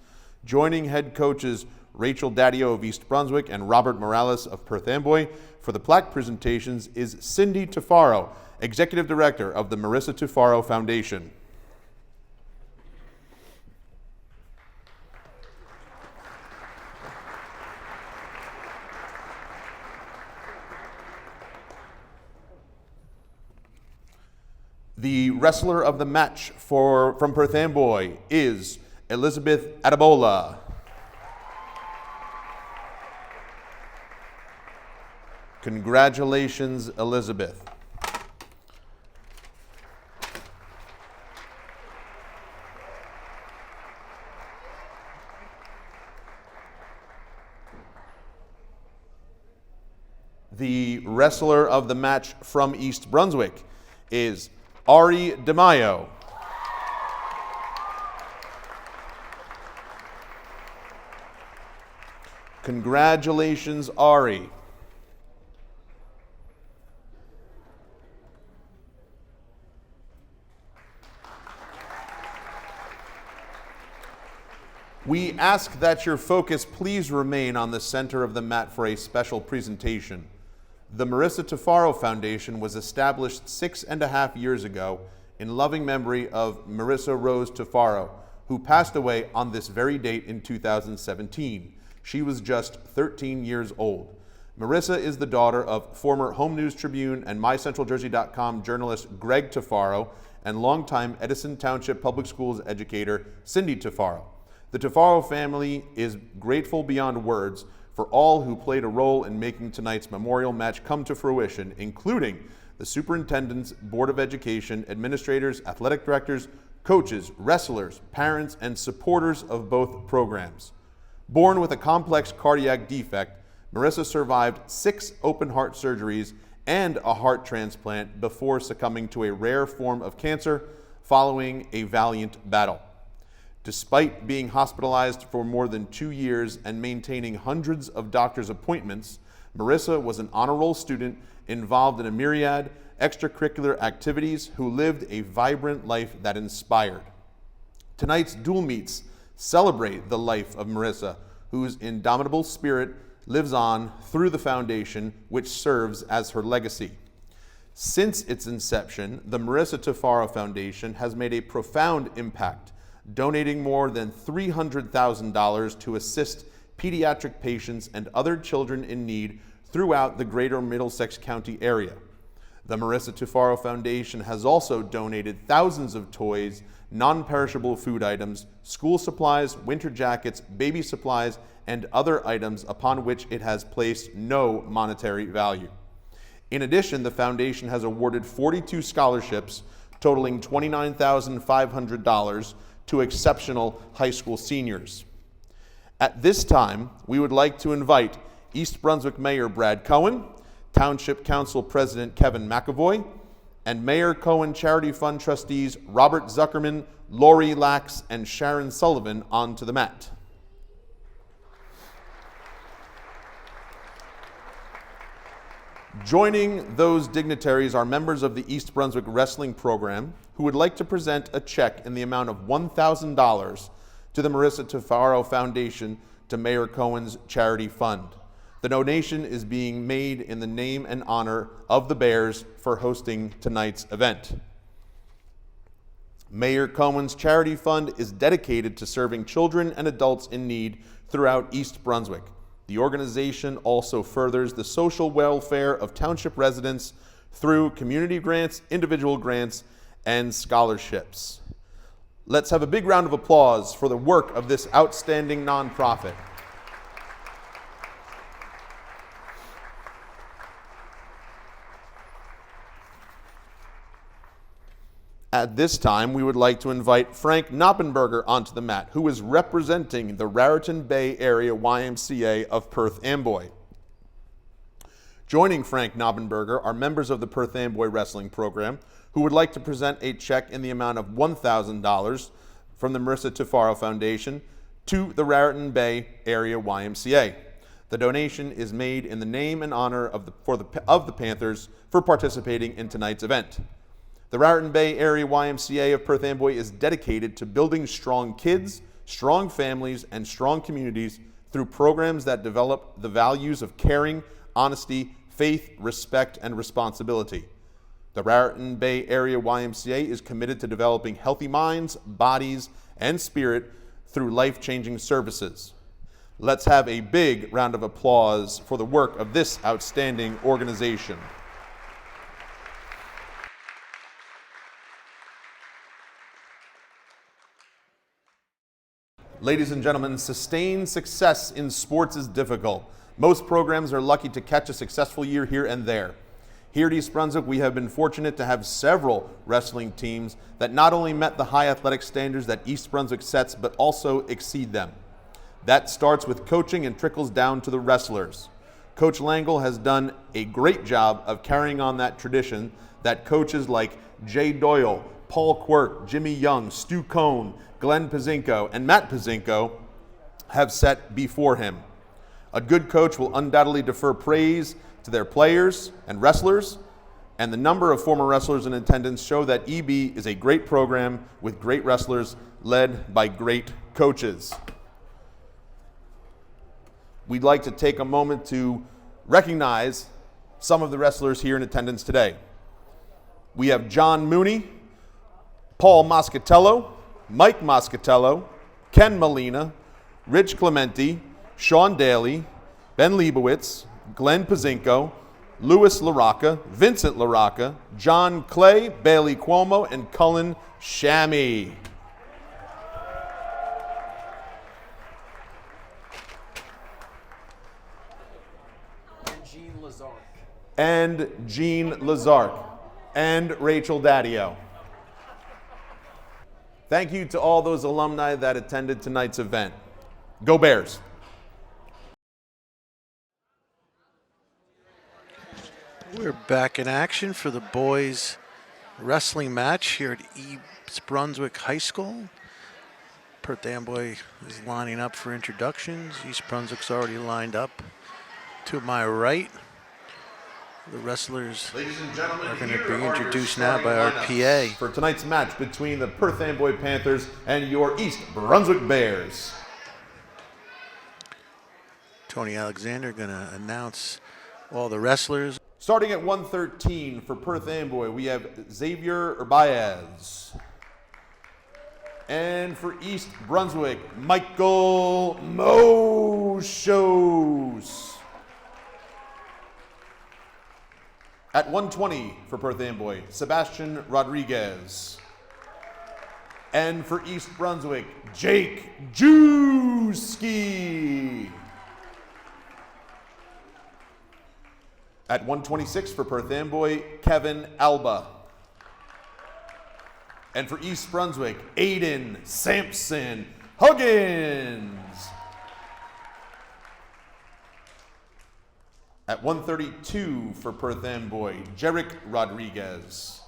S3: Joining head coaches Rachel Daddio of East Brunswick and Robert Morales of Perth Amboy for the plaque presentations is Cindy Tufaro, Executive Director of the Marisa Tufaro Foundation. The wrestler of the match from Perth Amboy is Elizabeth Adabola. Congratulations, Elizabeth. The wrestler of the match from East Brunswick is Ari DeMaio. Congratulations, Ari. We ask that your focus please remain on the center of the mat for a special presentation. The Marisa Tufaro Foundation was established 6.5 years ago in loving memory of Marisa Rose Tufaro, who passed away on this very date in 2017. She was just 13 years old. Marisa is the daughter of former Home News Tribune and MyCentralJersey.com journalist Greg Tufaro and longtime Edison Township Public Schools educator Cindy Tufaro. The Tufaro family is grateful beyond words for all who played a role in making tonight's memorial match come to fruition, including the superintendents, Board of Education, administrators, athletic directors, coaches, wrestlers, parents, and supporters of both programs. Born with a complex cardiac defect, Marisa survived 6 open heart surgeries and a heart transplant before succumbing to a rare form of cancer following a valiant battle. Despite being hospitalized for more than 2 years and maintaining hundreds of doctor's appointments, Marisa was an honor roll student involved in a myriad extracurricular activities who lived a vibrant life that inspired. Tonight's dual meets celebrate the life of Marisa, whose indomitable spirit lives on through the foundation, which serves as her legacy. Since its inception, the Marisa Tufaro Foundation has made a profound impact, donating more than $300,000 to assist pediatric patients and other children in need throughout the greater Middlesex County area. The Marisa Tufaro Foundation has also donated thousands of toys, non-perishable food items, school supplies, winter jackets, baby supplies, and other items upon which it has placed no monetary value. In addition, the foundation has awarded 42 scholarships totaling $29,500 to exceptional high school seniors. At this time, we would like to invite East Brunswick Mayor Brad Cohen, Township Council President Kevin McAvoy, and Mayor Cohen Charity Fund trustees Robert Zuckerman, Lori Lax, and Sharon Sullivan onto the mat. Joining those dignitaries are members of the East Brunswick Wrestling Program who would like to present a check in the amount of $1,000 to the Marisa Tufaro Foundation to Mayor Cohen's Charity Fund. The donation is being made in the name and honor of the Bears for hosting tonight's event. Mayor Cohen's Charity Fund is dedicated to serving children and adults in need throughout East Brunswick. The organization also furthers the social welfare of township residents through community grants, individual grants, and scholarships. Let's have a big round of applause for the work of this outstanding nonprofit. At this time, we would like to invite Frank Knoppenberger onto the mat, who is representing the Raritan Bay Area YMCA of Perth Amboy. Joining Frank Knoppenberger are members of the Perth Amboy Wrestling Program, who would like to present a check in the amount of $1,000 from the Marisa Tufaro Foundation to the Raritan Bay Area YMCA. The donation is made in the name and honor of the Panthers for participating in tonight's event. The Raritan Bay Area YMCA of Perth Amboy is dedicated to building strong kids, strong families, and strong communities through programs that develop the values of caring, honesty, faith, respect, and responsibility. The Raritan Bay Area YMCA is committed to developing healthy minds, bodies, and spirit through life-changing services. Let's have a big round of applause for the work of this outstanding organization. Ladies and gentlemen, sustained success in sports is difficult. Most programs are lucky to catch a successful year here and there. Here at East Brunswick, we have been fortunate to have several wrestling teams that not only met the high athletic standards that East Brunswick sets, but also exceed them. That starts with coaching and trickles down to the wrestlers. Coach Langle has done a great job of carrying on that tradition that coaches like Jay Doyle, Paul Quirk, Jimmy Young, Stu Kohn, Glenn Pazinko, and Matt Pazinko have set before him. A good coach will undoubtedly defer praise to their players and wrestlers, and the number of former wrestlers in attendance show that EB is a great program with great wrestlers led by great coaches. We'd like to take a moment to recognize some of the wrestlers here in attendance today. We have John Mooney, Paul Moscatello, Mike Moscatello, Ken Molina, Rich Clementi, Sean Daly, Ben Leibowitz, Glenn Pazinko, Louis LaRocca, Vincent LaRocca, John Clay, Bailey Cuomo, and Cullen Shammy. And Jean Lazark. And Rachel Daddio. Thank you to all those alumni that attended tonight's event. Go Bears!
S4: We're back in action for the boys wrestling match here at East Brunswick High School. Perth Amboy is lining up for introductions. East Brunswick's already lined up. To my right, the wrestlers
S3: Ladies and gentlemen,
S4: are going to
S3: here
S4: be
S3: are your
S4: introduced now
S3: starting
S4: by our
S3: lineups
S4: PA.
S3: for tonight's match between the Perth Amboy Panthers and your East Brunswick Bears.
S4: Tony Alexander going to announce all the wrestlers.
S3: Starting at 113 for Perth Amboy, we have Xavier Baez. And for East Brunswick, Michael Moshos. At 120 for Perth Amboy, Sebastian Rodriguez. And for East Brunswick, Jake Jewski. At 126 for Perth Amboy, Kevin Alba. And for East Brunswick, Aiden Sampson Huggins. At 132 for Perth Amboy, Jerick Rodriguez.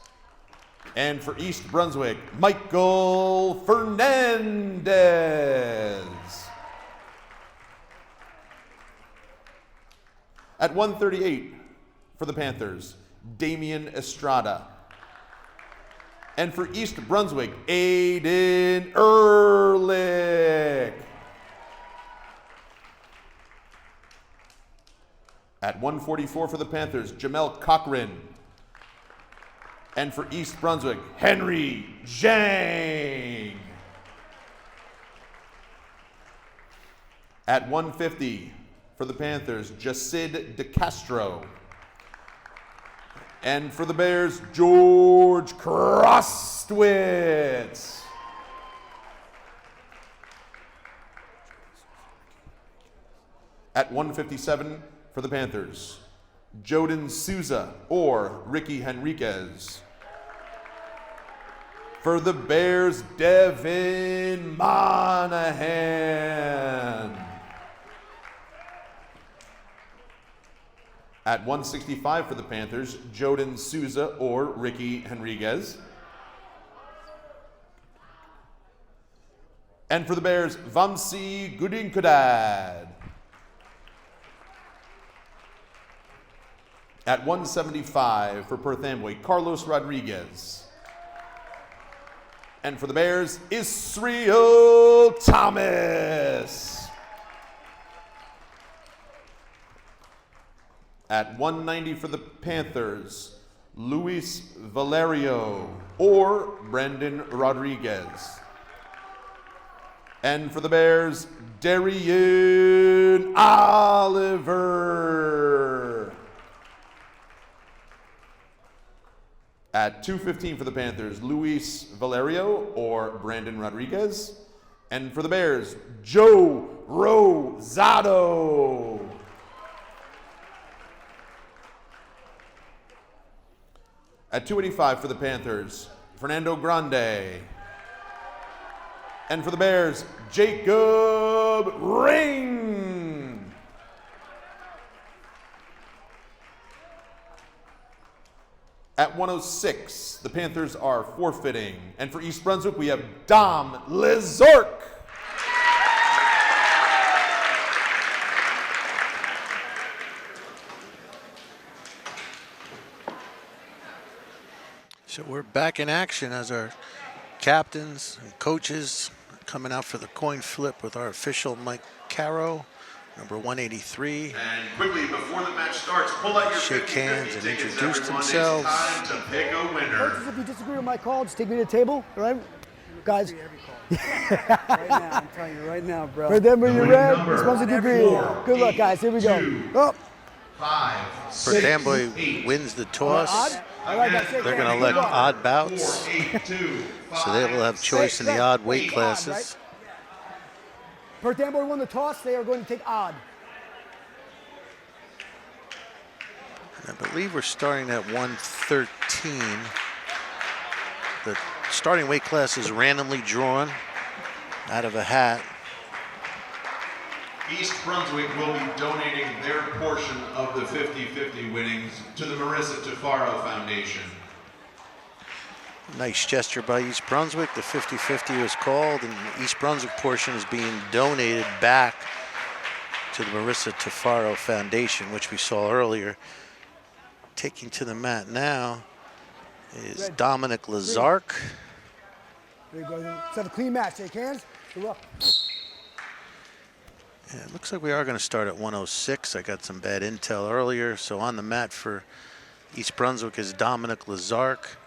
S3: And for East Brunswick, Michael Fernandez. At 138 for the Panthers, Damian Estrada. And for East Brunswick, Aiden Ehrlich. At 144 for the Panthers, Jamel Cochran. And for East Brunswick, Henry Zhang. At 150 for the Panthers, Jasid DeCastro. And for the Bears, George Krostwitz. At 157 for the Panthers, Joden Souza or Ricky Henriquez. For the Bears, Devin Monahan. At 165 for the Panthers, Joden Souza or Ricky Henriquez. And for the Bears, Vamsi Gudinkodad. At 175 for Perth Amboy, Carlos Rodriguez. And for the Bears, Israel Thomas. At 190 for the Panthers, Luis Valerio or Brandon Rodriguez. And for the Bears, Darian Oliver. At 215 for the Panthers, Luis Valerio or Brandon Rodriguez. And for the Bears, Joe Rosado. At 285 for the Panthers, Fernando Grande. And for the Bears, Jacob Ring. At 106, the Panthers are forfeiting. And for East Brunswick, we have Dom Lizork.
S4: So we're back in action as our captains and coaches are coming out for the coin flip with our official Mike Caro, number 183.
S3: And quickly, before the match starts, pull out your
S4: Shake
S3: 50,
S4: hands and
S3: tickets,
S4: introduce
S3: everyone.
S4: themselves.
S3: It's time to pick a winner.
S2: Coaches, if you disagree with my call, just take me to the table, all right? Guys.
S6: Right now, I'm telling you right now, bro.
S2: For them, when you're red,
S3: Number
S2: you're supposed to do green.
S3: 4,
S2: Good luck, guys. Here we go.
S3: 2,
S2: Oh.
S3: 5,
S4: Perth Amboy
S3: 8,
S4: wins the toss.
S2: Odd? All right, guys, shake
S4: They're
S2: hands.
S4: going to let
S2: Good luck.
S4: odd bouts,
S3: 4, 8, 2,
S4: so they will have choice in the odd weight classes.
S2: Perth Amboy won the toss. They are going to take odd.
S4: I believe we're starting at 113. The starting weight class is randomly drawn out of a hat.
S3: East Brunswick will be donating their portion of the 50-50 winnings to the Marisa Tufaro Foundation.
S4: Nice gesture by East Brunswick. The 50-50 was called, and the East Brunswick portion is being donated back to the Marisa Tufaro Foundation, which we saw earlier. Taking to the mat now is Dominic Lazark.
S2: There you go. Let's have a clean match. Shake hands. Good luck.
S4: Yeah, it looks like we are going to start at 106. I got some bad intel earlier. So on the mat for East Brunswick is Dominic Lazark,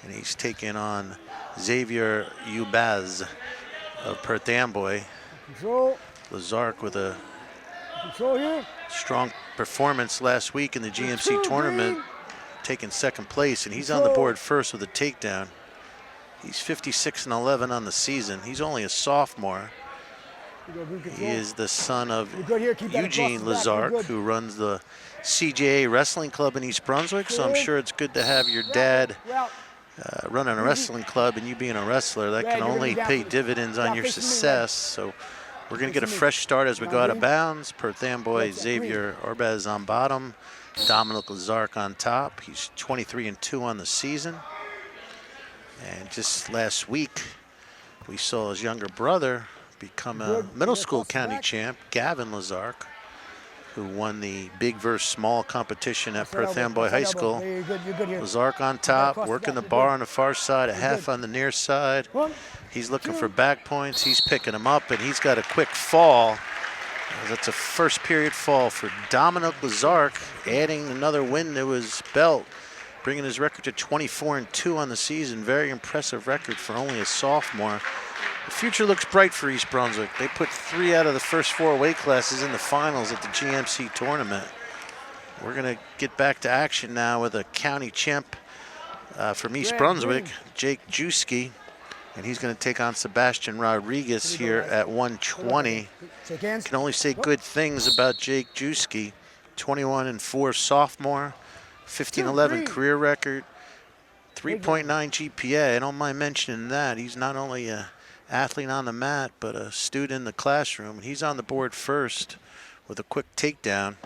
S4: and he's taking on Xavier Ubaz of Perth Amboy.
S2: Control.
S4: Lazark with a
S2: Control here.
S4: strong performance last week in the GMC tournament, taking second place, and he's on the board first with a takedown. He's 56-11 on the season. He's only a sophomore. He is the son of Eugene Lazark, who runs the CJA Wrestling Club in East Brunswick. So I'm sure it's good to have your dad running a wrestling club and you being a wrestler. That can only pay dividends on your success. So we're going to get a fresh start as we go out of bounds. Perth Amboy, Xavier Orbez on bottom, Dominic Lazark on top. He's 23-2 on the season. And just last week, we saw his younger brother become a middle school county champ, Gavin Lazark, who won the big versus small competition at Perth Amboy High School. Lazark on top, working the bar on the far side, a half on the near side. He's looking for back points. He's picking them up, and he's got a quick fall. That's a first period fall for Dominic Lazark, adding another win to his belt, bringing his record to 24-2 on the season. Very impressive record for only a sophomore. The future looks bright for East Brunswick. They put 3 out of the first 4 weight classes in the finals at the GMC tournament. We're going to get back to action now with a county champ from East Brunswick, Jake Juski, and he's going to take on Sebastian Rodriguez here at 120. Can only say good things about Jake Juski. 21-4 sophomore, 15-11 career record, 3.9 GPA. I don't mind mentioning that. He's not only a athlete on the mat, but a student in the classroom. He's on the board first with a quick takedown.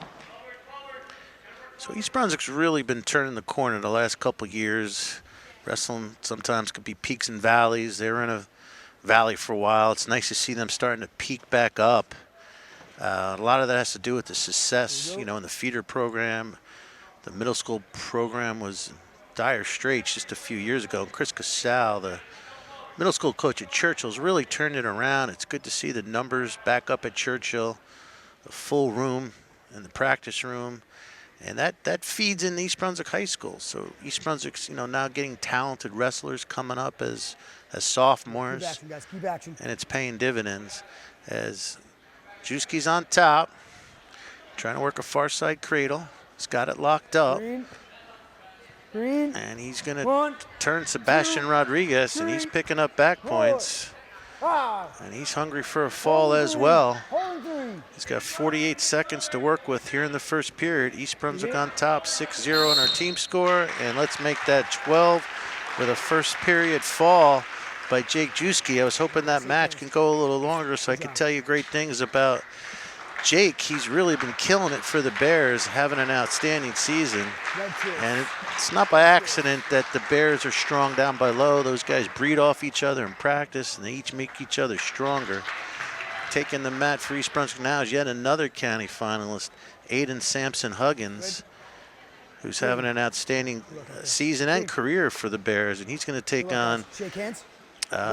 S4: So East Brunswick's really been turning the corner the last couple of years. Wrestling sometimes could be peaks and valleys. They were in a valley for a while. It's nice to see them starting to peak back up. A lot of that has to do with the success, you know, in the feeder program. The middle school program was in dire straits just a few years ago. Chris Casal, the middle school coach at Churchill's, really turned it around. It's good to see the numbers back up at Churchill, a full room in the practice room, and that feeds in East Brunswick High School. So East Brunswick's, you know, now getting talented wrestlers coming up as sophomores,
S2: Keep action.
S4: and it's paying dividends as Juski's on top, trying to work a far side cradle. He's got it locked up.
S2: Green.
S4: And he's going to turn Sebastian Rodriguez, and he's picking up back points. And he's hungry for a fall as well. He's got 48 seconds to work with here in the first period. East Brunswick on top, 6-0 in our team score. And let's make that 12 with a first period fall by Jake Juski. I was hoping that match can go a little longer so I could tell you great things about Jake. He's really been killing it for the Bears, having an outstanding season. And it's not by accident that the Bears are strong down by low. Those guys breed off each other in practice, and they each make each other stronger. Taking the mat for East Brunswick now is yet another county finalist, Aiden Sampson Huggins, who's having an outstanding season and career for the Bears. And he's going to take on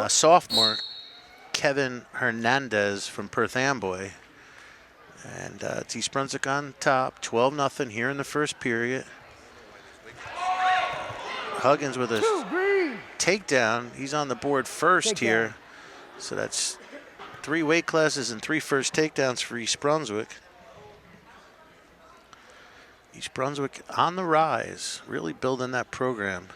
S4: sophomore Kevin Hernandez from Perth Amboy. And it's East Brunswick on top, 12-0 here in the first period. Huggins with a takedown. He's on the board first here. So that's 3 weight classes and 3 first takedowns for East Brunswick. East Brunswick on the rise, really building that program.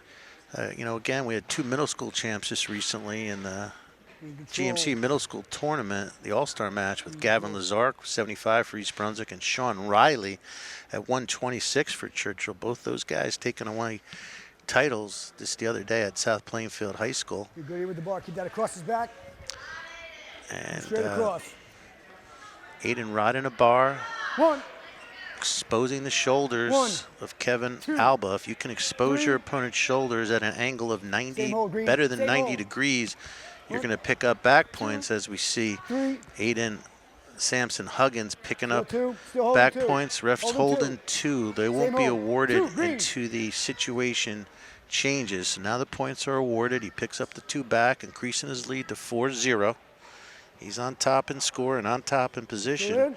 S4: You know, again, we had 2 middle school champs just recently in the GMC middle school tournament, the all-star match with Gavin Lazark, 75 for East Brunswick, and Sean Riley at 126 for Churchill. Both those guys taking away titles just the other day at South Plainfield High School.
S2: You're good here with the bar. Keep that across his back.
S4: And
S2: straight across.
S4: Aiden riding a bar,
S2: One,
S4: exposing the shoulders of Kevin Alba. If you can expose your opponent's shoulders at an angle of 90, better than 90 degrees, you're going to pick up back points, as we see Aiden Samson Huggins picking up back points. Refs holding 2. They won't be awarded until the situation changes. So now the points are awarded. He picks up the 2 back, increasing his lead to 4-0. He's on top in score and on top in position.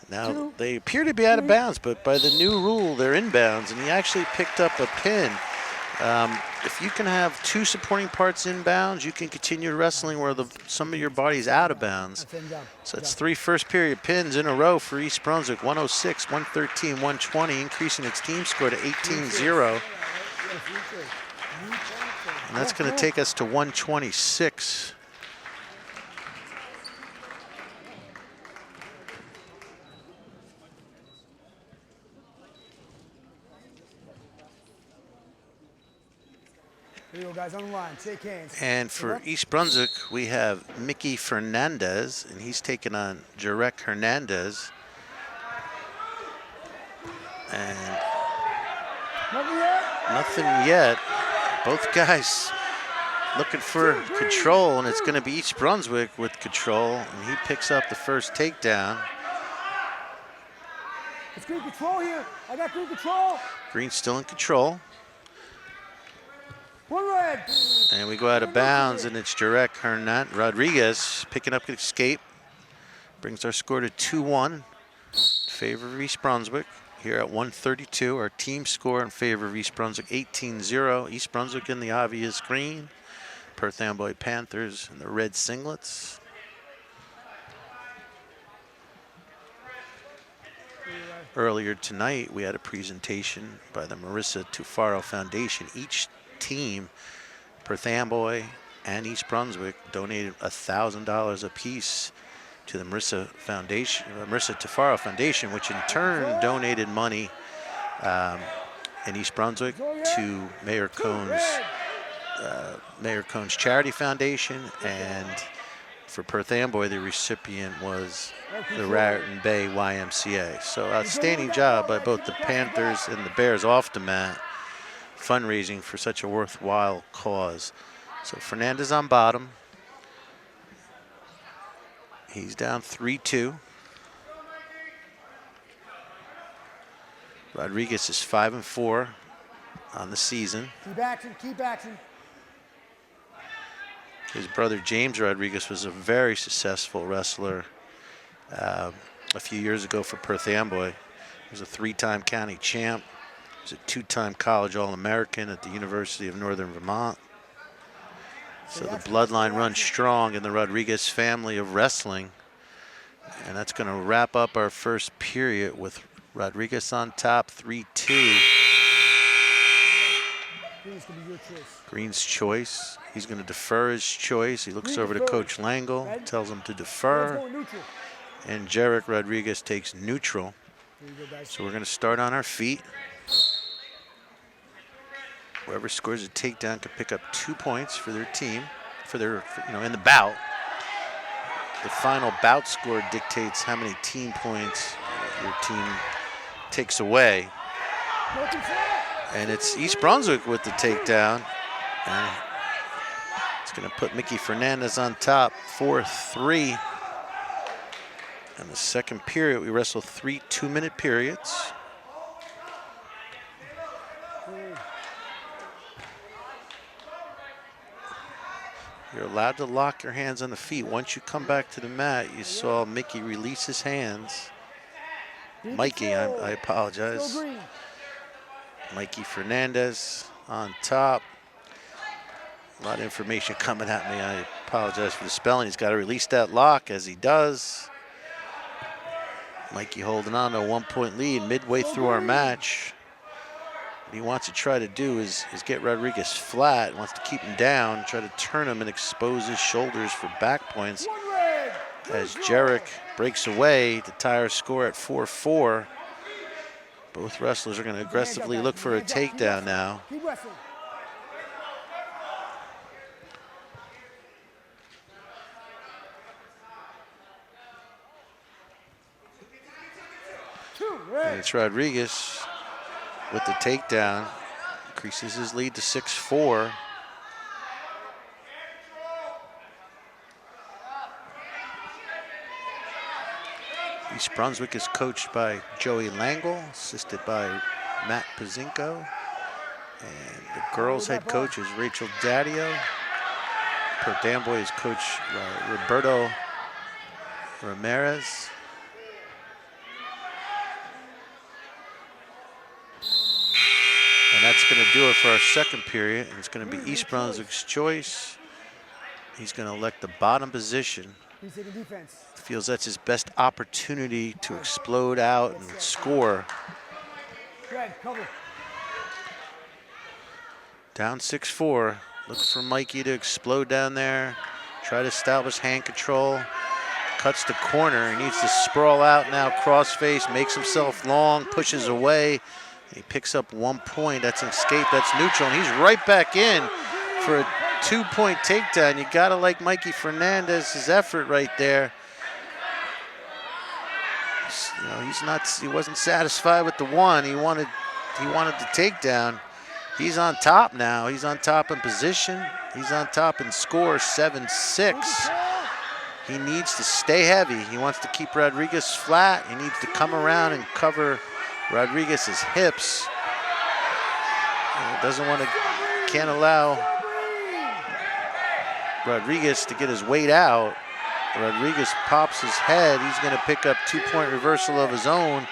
S4: Now they appear to be out of bounds, but by the new rule, they're inbounds, and he actually picked up a pin. If you can have 2 supporting parts inbounds, you can continue wrestling where some of your body's out of bounds. So it's 3 first period pins in a row for East Brunswick, 106, 113, 120, increasing its team score to 18-0. And that's going to take us to 126.
S2: Here you go, guys, on the line. Shake hands.
S4: And for East Brunswick, we have Mickey Fernandez, and he's taking on Jarek Hernandez. And nothing yet. Both guys looking for control, and it's going to be East Brunswick with control, and he picks up the first takedown.
S2: It's good control here. I got good control.
S4: Green's still in control.
S2: One red.
S4: And we go out of bounds, and it's Jarek Rodriguez picking up an escape. Brings our score to 2-1 in favor of East Brunswick. Here at 132, our team score in favor of East Brunswick, 18-0. East Brunswick in the obvious green. Perth Amboy Panthers in the red singlets. Earlier tonight, we had a presentation by the Marisa Tufaro Foundation. Each team, Perth Amboy and East Brunswick, donated $1,000 apiece to the Marisa Tufaro Foundation, which in turn donated money in East Brunswick to Mayor Cohn's Charity Foundation, and for Perth Amboy, the recipient was the Raritan Bay YMCA. So outstanding job by both the Panthers and the Bears off the mat, fundraising for such a worthwhile cause. So Fernandez on bottom. He's down 3-2. Rodriguez is 5-4 on the season.
S2: Keep action, keep action.
S4: His brother James Rodriguez was a very successful wrestler a few years ago for Perth Amboy. He was a 3-time county champ. He was a 2-time college All-American at the University of Northern Vermont. So the bloodline runs strong in the Rodriguez family of wrestling. And that's going to wrap up our first period with Rodriguez on top, 3-2. Green's choice. He's going to defer his choice. He looks over to Coach Langle, tells him to defer. And Jarek Rodriguez takes neutral. So we're going to start on our feet. Whoever scores a takedown can pick up 2 points for their team, in the bout. The final bout score dictates how many team points your team takes away. And it's East Brunswick with the takedown. And it's going to put Mickey Fernandez on top, 4-3. In the second period, we wrestle 3 2-minute periods. You're allowed to lock your hands on the feet. Once you come back to the mat, you saw Mickey release his hands. Mikey, I apologize. Mikey Fernandez on top. A lot of information coming at me. I apologize for the spelling. He's got to release that lock, as he does. Mikey holding on to a 1-point lead midway through our match. What he wants to try to do is get Rodriguez flat. He wants to keep him down, try to turn him and expose his shoulders for back points. As Jarek breaks away to tie our score at 4-4. Both wrestlers are going to aggressively look for a takedown now. And it's Rodriguez with the takedown. Increases his lead to 6-4. East Brunswick is coached by Joey Langle, assisted by Matt Pazinko. And the girls' head coach is Rachel Daddio. Perth Amboy is coach Roberto Ramirez. And that's going to do it for our second period. And it's going to be East Brunswick's choice. He's going to elect the bottom position. Feels that's his best opportunity to explode out and score. Down 6-4. Look for Mikey to explode down there. Try to establish hand control. Cuts the corner. He needs to sprawl out now, cross-face, makes himself long, pushes away. He picks up 1 point. That's an escape. That's neutral. And he's right back in for a 2-point takedown. You got to like Mikey Fernandez's effort right there. You know, he wasn't satisfied with the one. He wanted the takedown. He's on top now. He's on top in position. He's on top in score, 7-6. He needs to stay heavy. He wants to keep Rodriguez flat. He needs to come around and cover Rodriguez's hips. Can't allow Rodriguez to get his weight out. Rodriguez pops his head. He's going to pick up 2-point reversal of his own.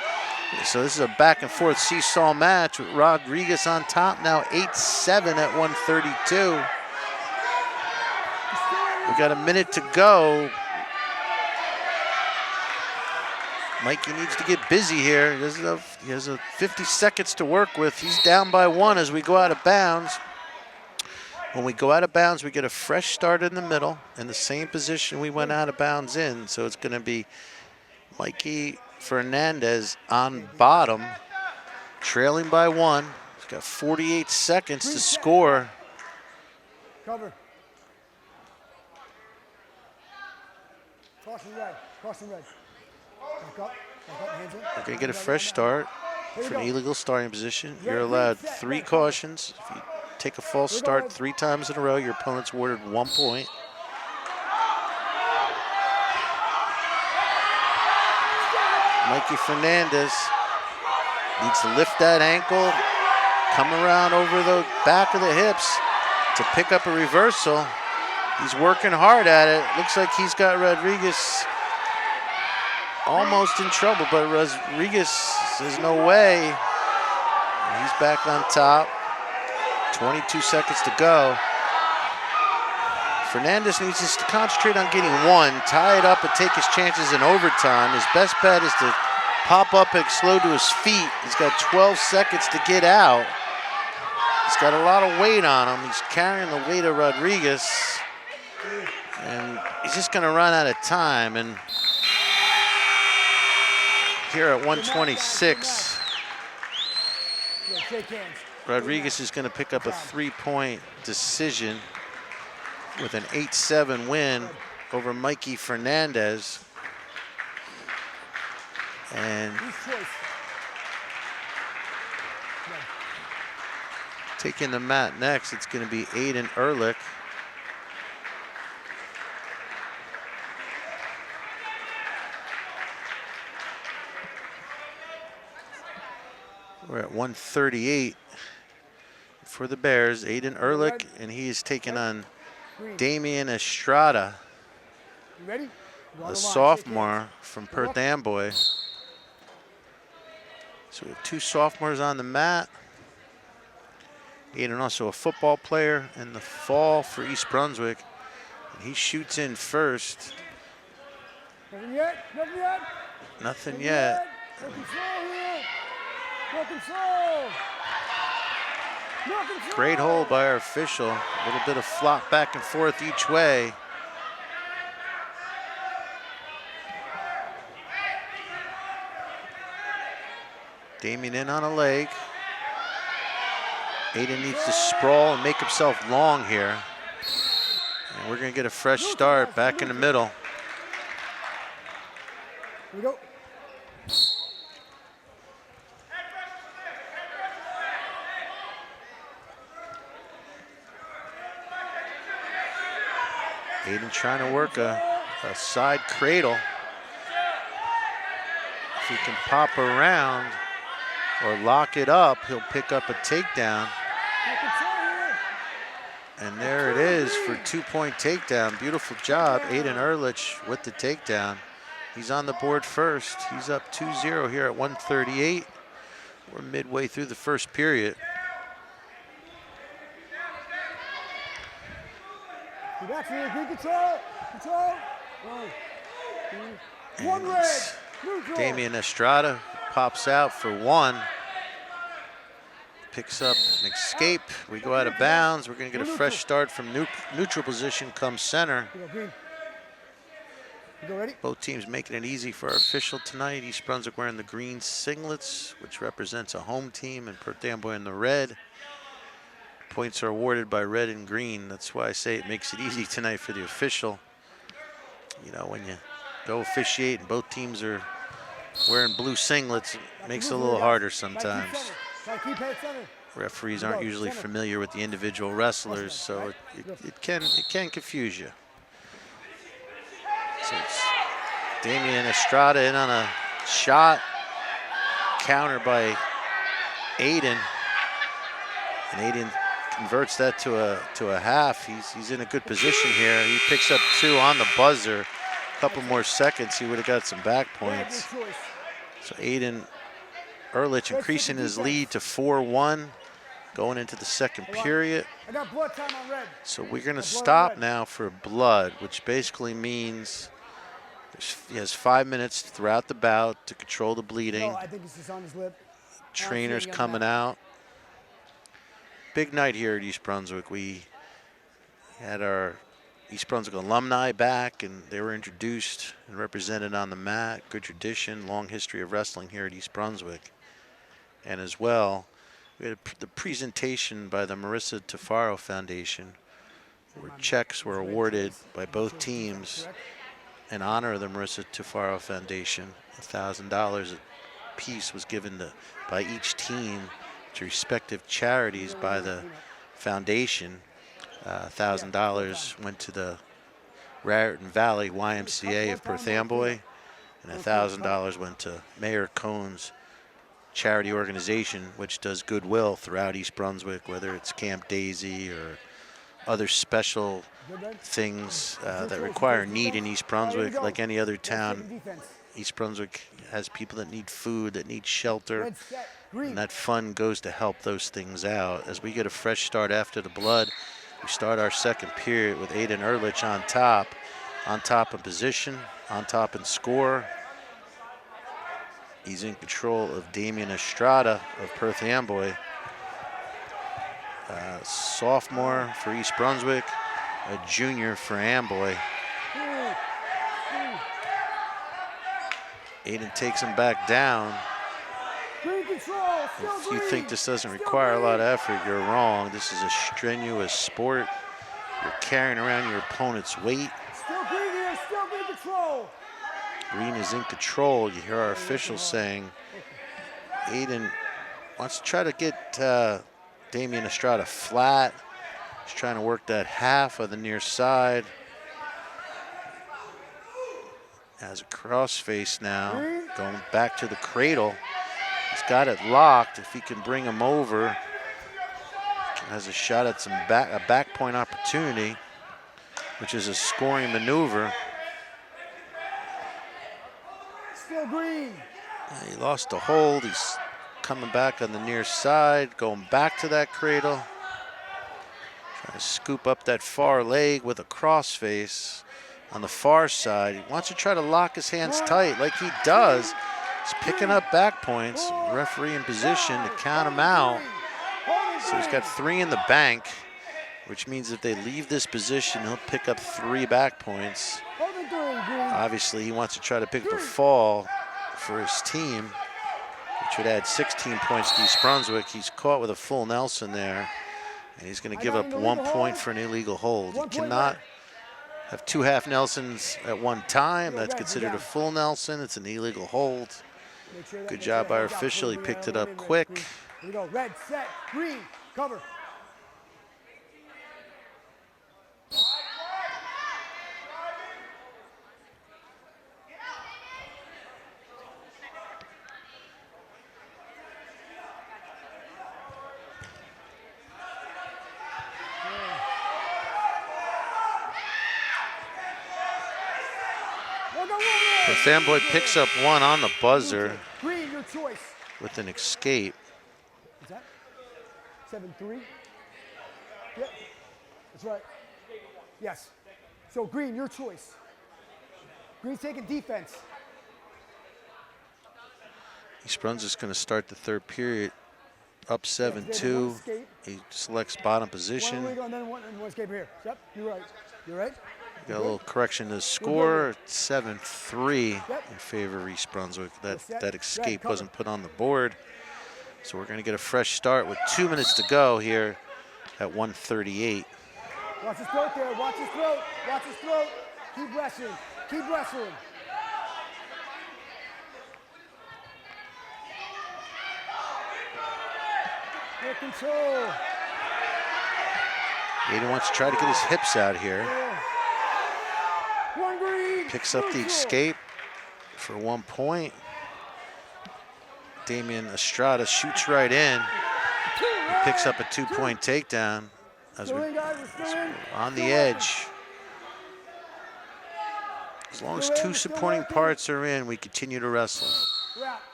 S4: So this is a back and forth seesaw match with Rodriguez on top now, 8-7 at 132. We got a minute to go. Mikey needs to get busy here. He has 50 seconds to work with. He's down by 1 as we go out of bounds. When we go out of bounds, we get a fresh start in the middle in the same position we went out of bounds in. So it's going to be Mikey Fernandez on bottom, trailing by 1. He's got 48 seconds to score.
S2: Cover. Caution red. Caution red. Back up. Back up. Hands in.
S4: We're going to get a fresh start for an illegal starting position. You're allowed 3 cautions. If you take a false start 3 times in a row, your opponent's awarded 1 point. Mikey Fernandez needs to lift that ankle, come around over the back of the hips to pick up a reversal. He's working hard at it. Looks like he's got Rodriguez almost in trouble, but Rodriguez says no way. He's back on top. 22 seconds to go. Fernandez needs to concentrate on getting 1, tie it up and take his chances in overtime. His best bet is to pop up and slow to his feet. He's got 12 seconds to get out. He's got a lot of weight on him. He's carrying the weight of Rodriguez. And he's just going to run out of time. And here at 126, Rodriguez is going to pick up a 3-point decision with an 8-7 win over Mikey Fernandez. And taking the mat next, it's going to be Aiden Ehrlich. We're at 138 for the Bears. Aiden Ehrlich, and he is taking on Damian Estrada, a sophomore from Perth Amboy. So we have 2 sophomores on the mat. Aiden also a football player in the fall for East Brunswick. And he shoots in first.
S2: Nothing yet. Nothing yet.
S4: Nothing yet.
S2: No control here. No control. No control.
S4: Great hold by our official. A little bit of flop back and forth each way. Damien in on a leg. Aiden needs to sprawl and make himself long here. And we're going to get a fresh start back in the middle.
S2: Here we go.
S4: Aiden trying to work a side cradle. If he can pop around or lock it up, he'll pick up a takedown. And there it is for 2-point takedown. Beautiful job, Aiden Ehrlich with the takedown. He's on the board first. He's up 2-0 here at 1:38. We're midway through the first period. Damian Estrada pops out for 1. Picks up an escape. We go out of bounds. We're going to get a fresh start from neutral position come center. Both teams making it easy for our official tonight. East Brunswick wearing the green singlets, which represents a home team, and Perth Amboy in the red. Points are awarded by red and green. That's why I say it makes it easy tonight for the official. You know, when you go officiate and both teams are wearing blue singlets, it makes it a little harder sometimes. Referees aren't usually familiar with the individual wrestlers, so it can confuse you. So it's Damian Estrada in on a shot, counter by Aiden, and Aiden converts that to a half. He's in a good position here. He picks up 2 on the buzzer. A couple more seconds, he would have got some back points. So Aiden Ehrlich increasing his lead to 4-1 going into the second period. So we're going to stop now for blood, which basically means he has 5 minutes throughout the bout to control the bleeding. Trainers coming out. Big night here at East Brunswick. We had our East Brunswick alumni back, and they were introduced and represented on the mat. Good tradition, long history of wrestling here at East Brunswick. And as well, we had the presentation by the Marisa Tufaro Foundation, where checks were awarded by both teams in honor of the Marisa Tufaro Foundation. $1,000 a piece was given by each team to respective charities by the foundation. $1,000 went to the Raritan Valley YMCA of Perth Amboy, and $1,000 went to Mayor Kohn's charity organization, which does goodwill throughout East Brunswick, whether it's Camp Daisy or other special things that require need in East Brunswick. Like any other town, East Brunswick has people that need food, that need shelter, and that fund goes to help those things out. As we get a fresh start after the blood, we start our second period with Aiden Ehrlich on top in position, on top in score. He's in control of Damian Estrada of Perth Amboy. Sophomore for East Brunswick, a junior for Amboy. Aiden takes him back down. If you think this doesn't require a lot of effort, you're wrong. This is a strenuous sport. You're carrying around your opponent's weight. Green is in control. You hear our officials saying Aiden wants to try to get Damian Estrada flat. He's trying to work that half of the near side. Has a crossface now, going back to the cradle. He's got it locked. If he can bring him over, has a shot at a back point opportunity, which is a scoring maneuver.
S2: Still green.
S4: He lost the hold. He's coming back on the near side, going back to that cradle. Trying to scoop up that far leg with a crossface on the far side. He wants to try to lock his hands tight like he does. He's picking up back points. Referee in position to count him out. So he's got 3 in the bank, which means if they leave this position, he'll pick up 3 back points. Obviously, he wants to try to pick up a fall for his team, which would add 16 points to East Brunswick. He's caught with a full Nelson there, and he's going to give up 1 point for an illegal hold. You cannot have 2 half Nelsons at one time. That's considered a full Nelson. It's an illegal hold. Good job by our official. He picked it up quick.
S2: Here we go. Red, set, green, cover.
S4: Perth Amboy picks up one on the buzzer
S2: Green, your choice.
S4: with an escape.
S2: What's that? 7-3. Yep. That's right. Yes. So Green, your choice. Green's taking defense.
S4: East Brunswick's going to start the third period up 7-2. He selects bottom position.
S2: One illegal and then one escape here. Yep, you're right. You're right.
S4: Got a little correction to the score. 7-3 in favor of East Brunswick. That escape wasn't put on the board. So we're going to get a fresh start with 2 minutes to go here at 1:38.
S2: Watch his throat there. Watch his throat. Watch his throat. Keep wrestling. Keep wrestling. Get control.
S4: Aiden wants to try to get his hips out here.
S2: One green.
S4: Picks up the escape for 1 point. Damian Estrada shoots right in. Picks up a 2-point takedown as we're on the edge. As long as 2 supporting parts are in, we continue to wrestle.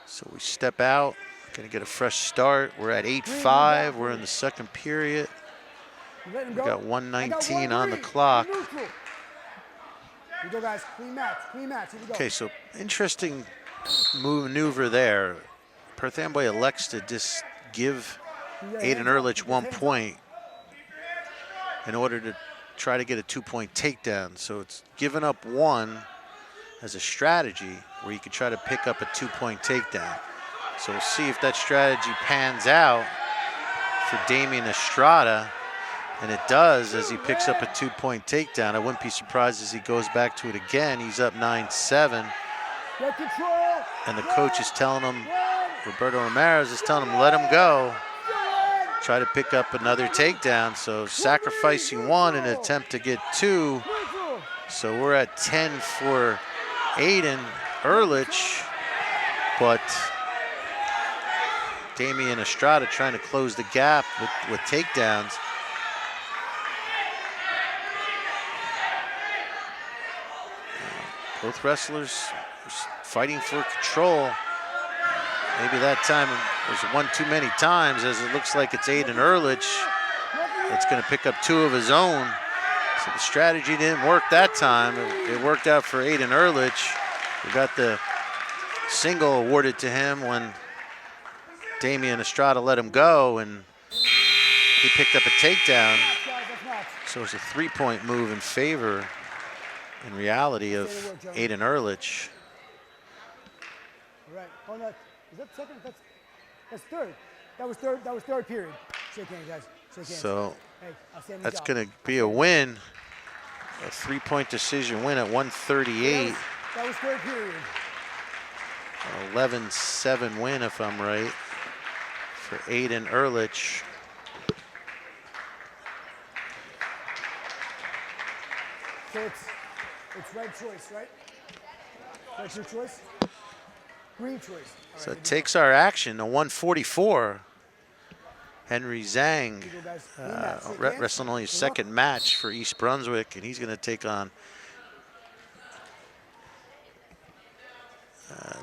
S4: So we step out, gonna get a fresh start. We're at 8-5, we're in the second period. We got 1:19 on the clock.
S2: Here we go, guys. Clean match, clean match. Here we go.
S4: Okay, so interesting maneuver there. Perth Amboy elects to just give Aiden Ehrlich 1 point in order to try to get a 2-point takedown. So it's given up 1 as a strategy where you could try to pick up a 2-point takedown. So we'll see if that strategy pans out for Damian Estrada, and it does as he picks up a 2-point takedown. I wouldn't be surprised as he goes back to it again. He's up 9-7, and the coach is telling him, Roberto Ramirez is telling him, let him go. Try to pick up another takedown. So sacrificing 1 in an attempt to get 2. So we're at 10 for Aiden Ehrlich, but Damian Estrada trying to close the gap with takedowns. Both wrestlers fighting for control. Maybe that time was one too many times, as it looks like it's Aiden Ehrlich that's going to pick up 2 of his own. So the strategy didn't work that time. It worked out for Aiden Ehrlich. We got the single awarded to him when Damian Estrada let him go, and he picked up a takedown. So it's a 3-point move in favor, in reality, of Aiden Ehrlich.
S2: All right. Oh, no. Is that second? That's third. That was third period. Shake hands, guys. Shake hands.
S4: So
S2: hey,
S4: that's going to be a win, a 3-point decision win at 138.
S2: That was third period.
S4: 11-7 win, if I'm right, for Aiden Ehrlich.
S2: So it's red choice, right? That's your choice? Green choice.
S4: So it takes our action to 144. Henry Zhang wrestling only his second match for East Brunswick, and he's going to take on,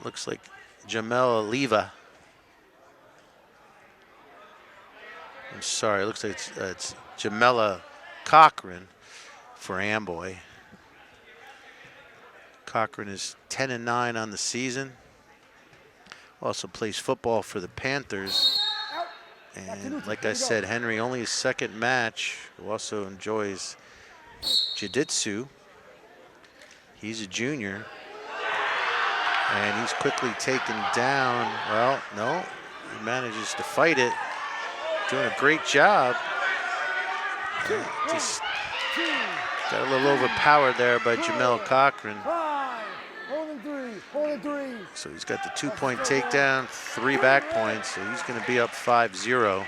S4: looks like Jamel Oliva. I'm sorry, it looks like it's Jamela Cochran for Amboy. Cochran is 10-9 on the season. Also plays football for the Panthers. And like I said, Henry, only his second match, who also enjoys jiu-jitsu. He's a junior. And he's quickly taken down. Well, no, he manages to fight it. Doing a great job. Just got a little overpowered there by Jamel Cochran. So he's got the 2-point takedown, 3 back points, so he's going to be up 5-0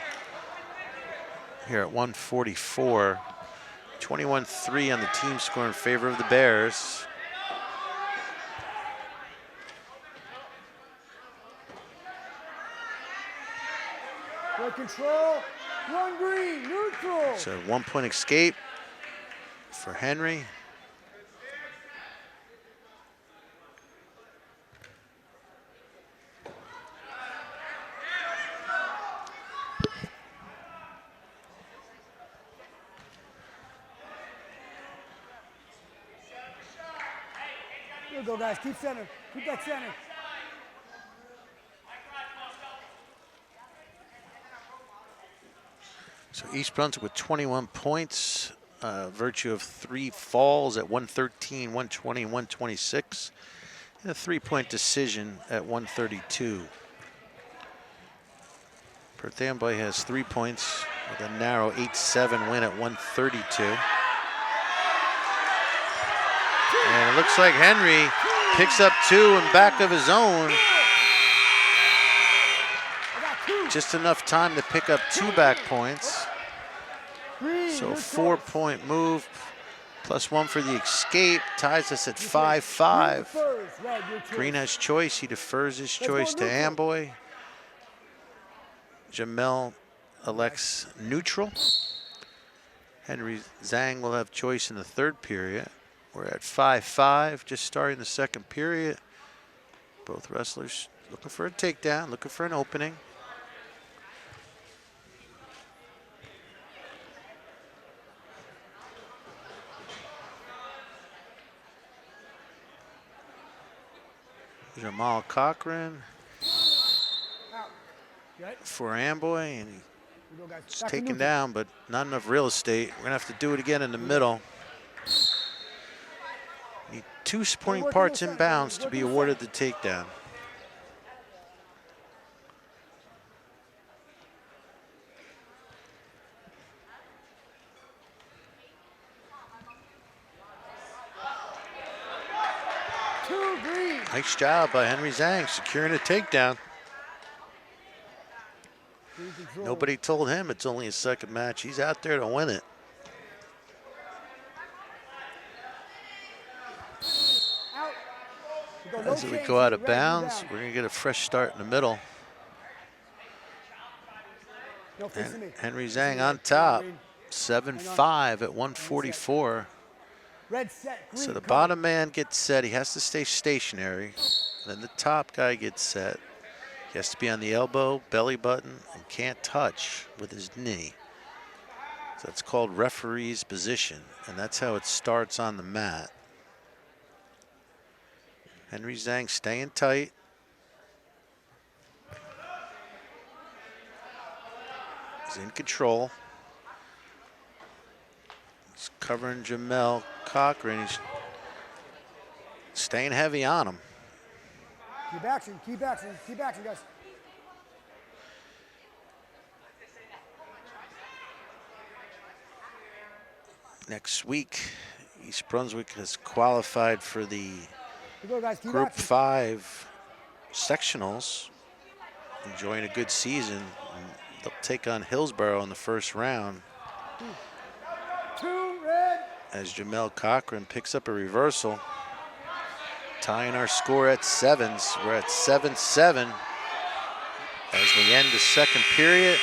S4: here at 144. 21-3 on the team score in favor of the Bears.
S2: Good control, 1 green, neutral.
S4: So 1-point escape for Henry.
S2: go, guys. Keep center. Keep that center.
S4: So East Brunswick with 21 points, virtue of 3 falls at 113, 120, 126, and a 3-point decision at 132. Perth Amboy has 3 points with a narrow 8-7 win at 132. And it looks like Henry picks up 2 in back of his own. Just enough time to pick up 2 back points. So 4-point move, plus 1 for the escape, ties us at 5-5. Green has choice, he defers his choice to Amboy. Jamel elects neutral. Henry Zhang will have choice in the 3rd period. We're at 5-5, just starting the 2nd period. Both wrestlers looking for a takedown, looking for an opening. Jamal Cochran for Amboy, and he's taken down, but not enough real estate. We're gonna have to do it again in the middle. Need 2 supporting parts inbounds to be awarded the takedown. Nice job by Henry Zhang securing a takedown. Nobody told him it's only his 2nd match. He's out there to win it. As we go out of bounds, we're going to get a fresh start in the middle. And Henry Zhang on top, 7-5 at 144. So the bottom man gets set. He has to stay stationary. Then the top guy gets set. He has to be on the elbow, belly button, and can't touch with his knee. So that's called referee's position, and that's how it starts on the mat. Henry Zhang staying tight. He's in control. He's covering Jamel Cochran. He's staying heavy on him.
S2: Keep action, keep action, keep action, guys.
S4: Next week, East Brunswick has qualified for the Group
S2: action.
S4: 5 sectionals, enjoying a good season. They'll take on Hillsborough in the 1st round.
S2: 2 red.
S4: As Jamel Cochran picks up a reversal, tying our score at 7s. We're at 7-7 as we end the 2nd period.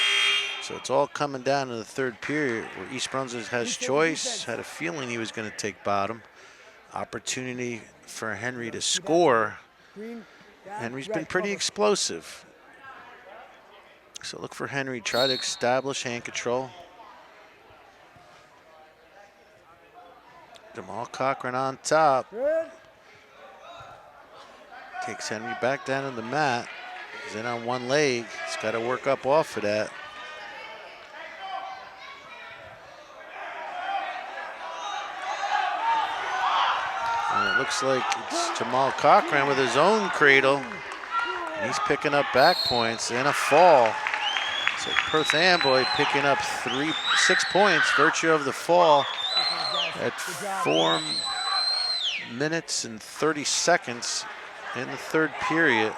S4: So it's all coming down to the 3rd period where East Brunswick has choice. Had a feeling he was going to take bottom. Opportunity for Henry to score. Henry's been pretty explosive. So look for Henry, try to establish hand control. Jamal Cochran on top. Takes Henry back down on the mat. He's in on 1 leg. He's got to work up off of that. And it looks like it's Jamal Cochran with his own cradle. And he's picking up back points and a fall. So Perth Amboy picking up 6 points, virtue of the fall at 4 minutes and 30 seconds in the 3rd period.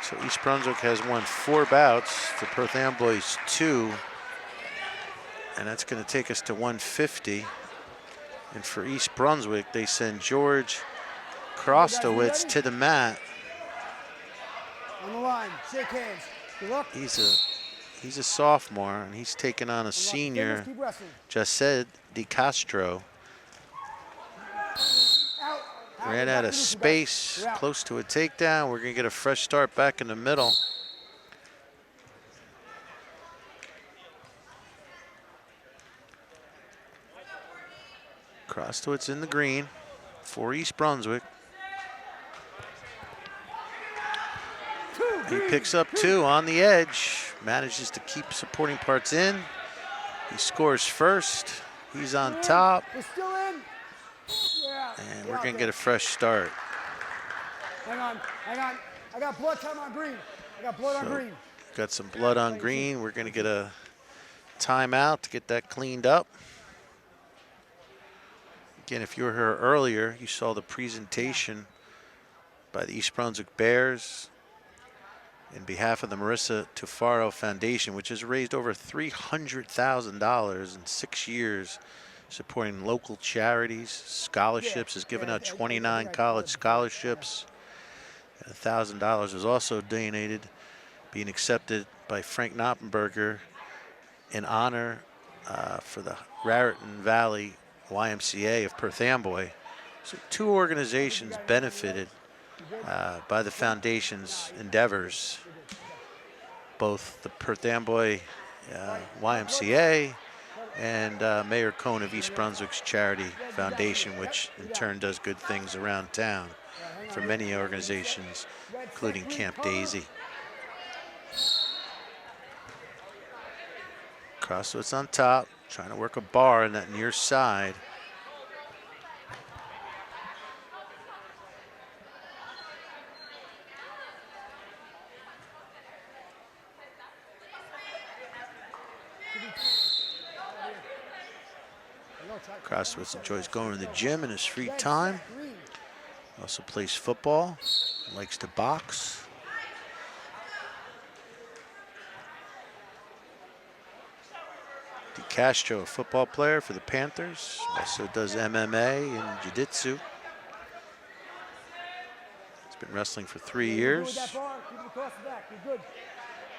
S4: So East Brunswick has won 4 bouts to Perth Amboy's 2. And that's going to take us to 150. And for East Brunswick, they send George Krostowitz to the mat.
S2: On the line, shake hands. Good luck.
S4: He's a sophomore, and he's taking on a senior, Jaced De Castro. Ran out of space, close to a takedown. We're going to get a fresh start back in the middle. Krostowitz in the green for East Brunswick. He picks up 2 on the edge, manages to keep supporting parts in. He scores first. He's on top.
S2: We're still in. Yeah.
S4: And we're going to get a fresh start.
S2: Hang on. I got blood time on green. On green.
S4: Got some blood on green. We're going to get a timeout to get that cleaned up. Again, if you were here earlier, you saw the presentation by the East Brunswick Bears in behalf of the Marisa Tufaro Foundation, which has raised over $300,000 in 6 years, supporting local charities, scholarships, has given out 29 college scholarships. $1,000 was also donated, being accepted by Frank Knoppenberger in honor for the Raritan Valley YMCA of Perth Amboy. So 2 organizations benefited by the foundation's endeavors, both the Perth Amboy YMCA and Mayor Kohn of East Brunswick's Charity Foundation, which in turn does good things around town for many organizations, including Camp Daisy. Krostowitz on top, trying to work a bar in that near side. Krostowitz enjoys going to the gym in his free time. Also plays football, likes to box. DeCastro, a football player for the Panthers, also does MMA and jiu-jitsu. He's been wrestling for 3 years.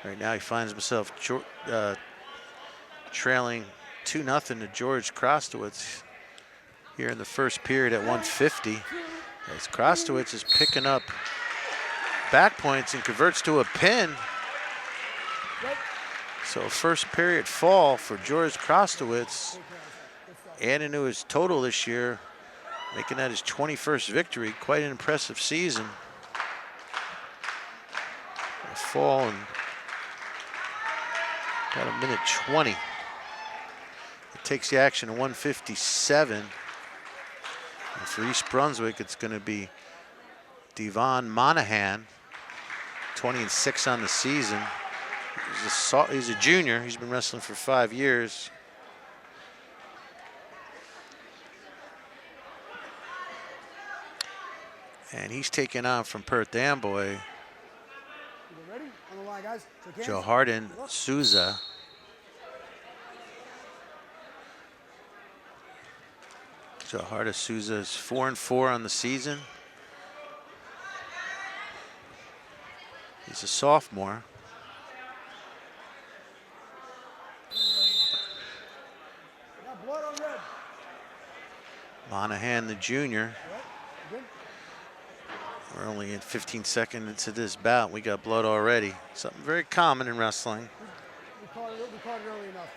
S4: Right now he finds himself trailing 2-0 to George Krostowitz here in the first period at 150. As Krostowitz is picking up back points and converts to a pin. So first period fall for George Krostowitz, adding to his total this year, making that his 21st victory. Quite an impressive season. A fall in about a minute 20. It takes the action to 157. And for East Brunswick, it's going to be Devon Monahan, 20-6 on the season. He's a junior. He's been wrestling for 5 years. And he's taken on from Perth Amboy, Joharden Souza. Joharden Souza is 4-4 on the season. He's a sophomore. Monahan, the junior. We're only in 15 seconds into this bout. We got blood already. Something very common in wrestling.
S2: We caught it early enough.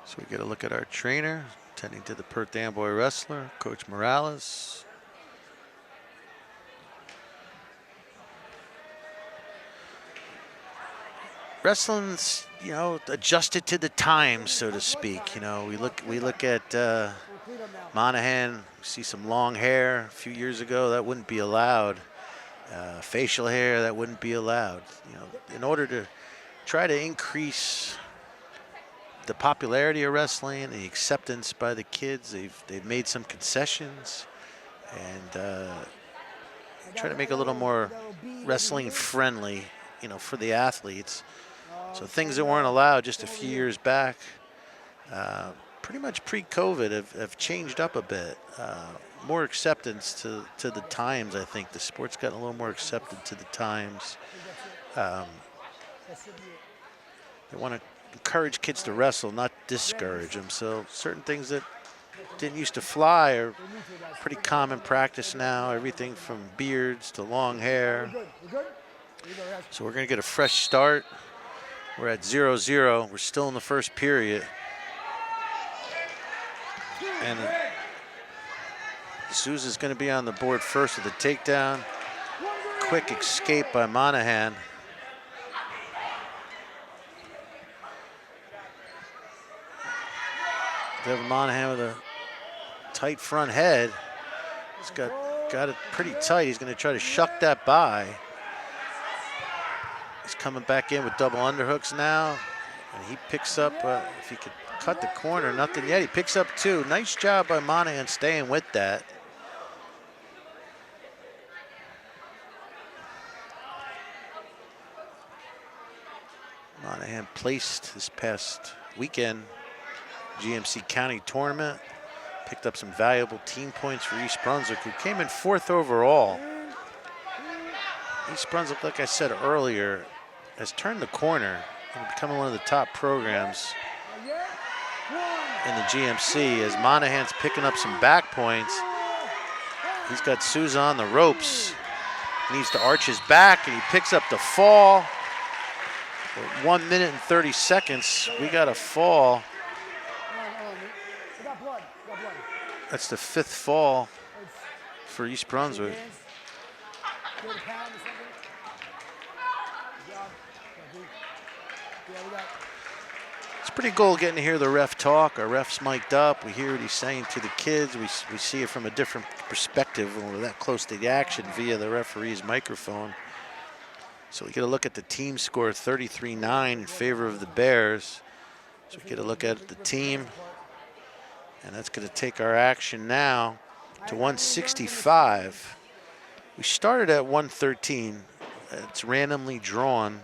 S4: So we get a look at our trainer, tending to the Perth Amboy wrestler, Coach Morales. Wrestling's, adjusted to the times, so to speak. We look at Monahan. We see some long hair. A few years ago, that wouldn't be allowed. Facial hair, that wouldn't be allowed. In order to try to increase the popularity of wrestling, the acceptance by the kids, they've made some concessions and try to make it a little more wrestling friendly, for the athletes. So things that weren't allowed just a few years back, pretty much pre-COVID, have changed up a bit. More acceptance to the times, I think. The sport's gotten a little more accepted to the times. They want to encourage kids to wrestle, not discourage them. So certain things that didn't used to fly are pretty common practice now, everything from beards to long hair. So we're going to get a fresh start. We're at 0-0. We're still in the first period. And Sousa's going to be on the board first with the takedown. Quick escape by Monahan. Devin Monahan with a tight front head. He's got it pretty tight. He's going to try to shuck that by. He's coming back in with double underhooks now. And he picks up, if he could cut the corner, nothing yet. He picks up 2. Nice job by Monahan staying with that. Monahan placed this past weekend GMC County tournament. Picked up some valuable team points for East Brunswick, who came in 4th overall. East Brunswick, like I said earlier, has turned the corner and becoming one of the top programs in the GMC as Monahan's picking up some back points. He's got Sousa on the ropes. He needs to arch his back, and he picks up the fall. 1 minute and 30 seconds. We got a fall. That's the 5th fall for East Brunswick. It's pretty cool getting to hear the ref talk. Our ref's mic'd up. We hear what he's saying to the kids. We see it from a different perspective when we're that close to the action via the referee's microphone. So we get a look at the team score, 33-9 in favor of the Bears. So we get a look at the team. And that's going to take our action now to 165. We started at 113. It's randomly drawn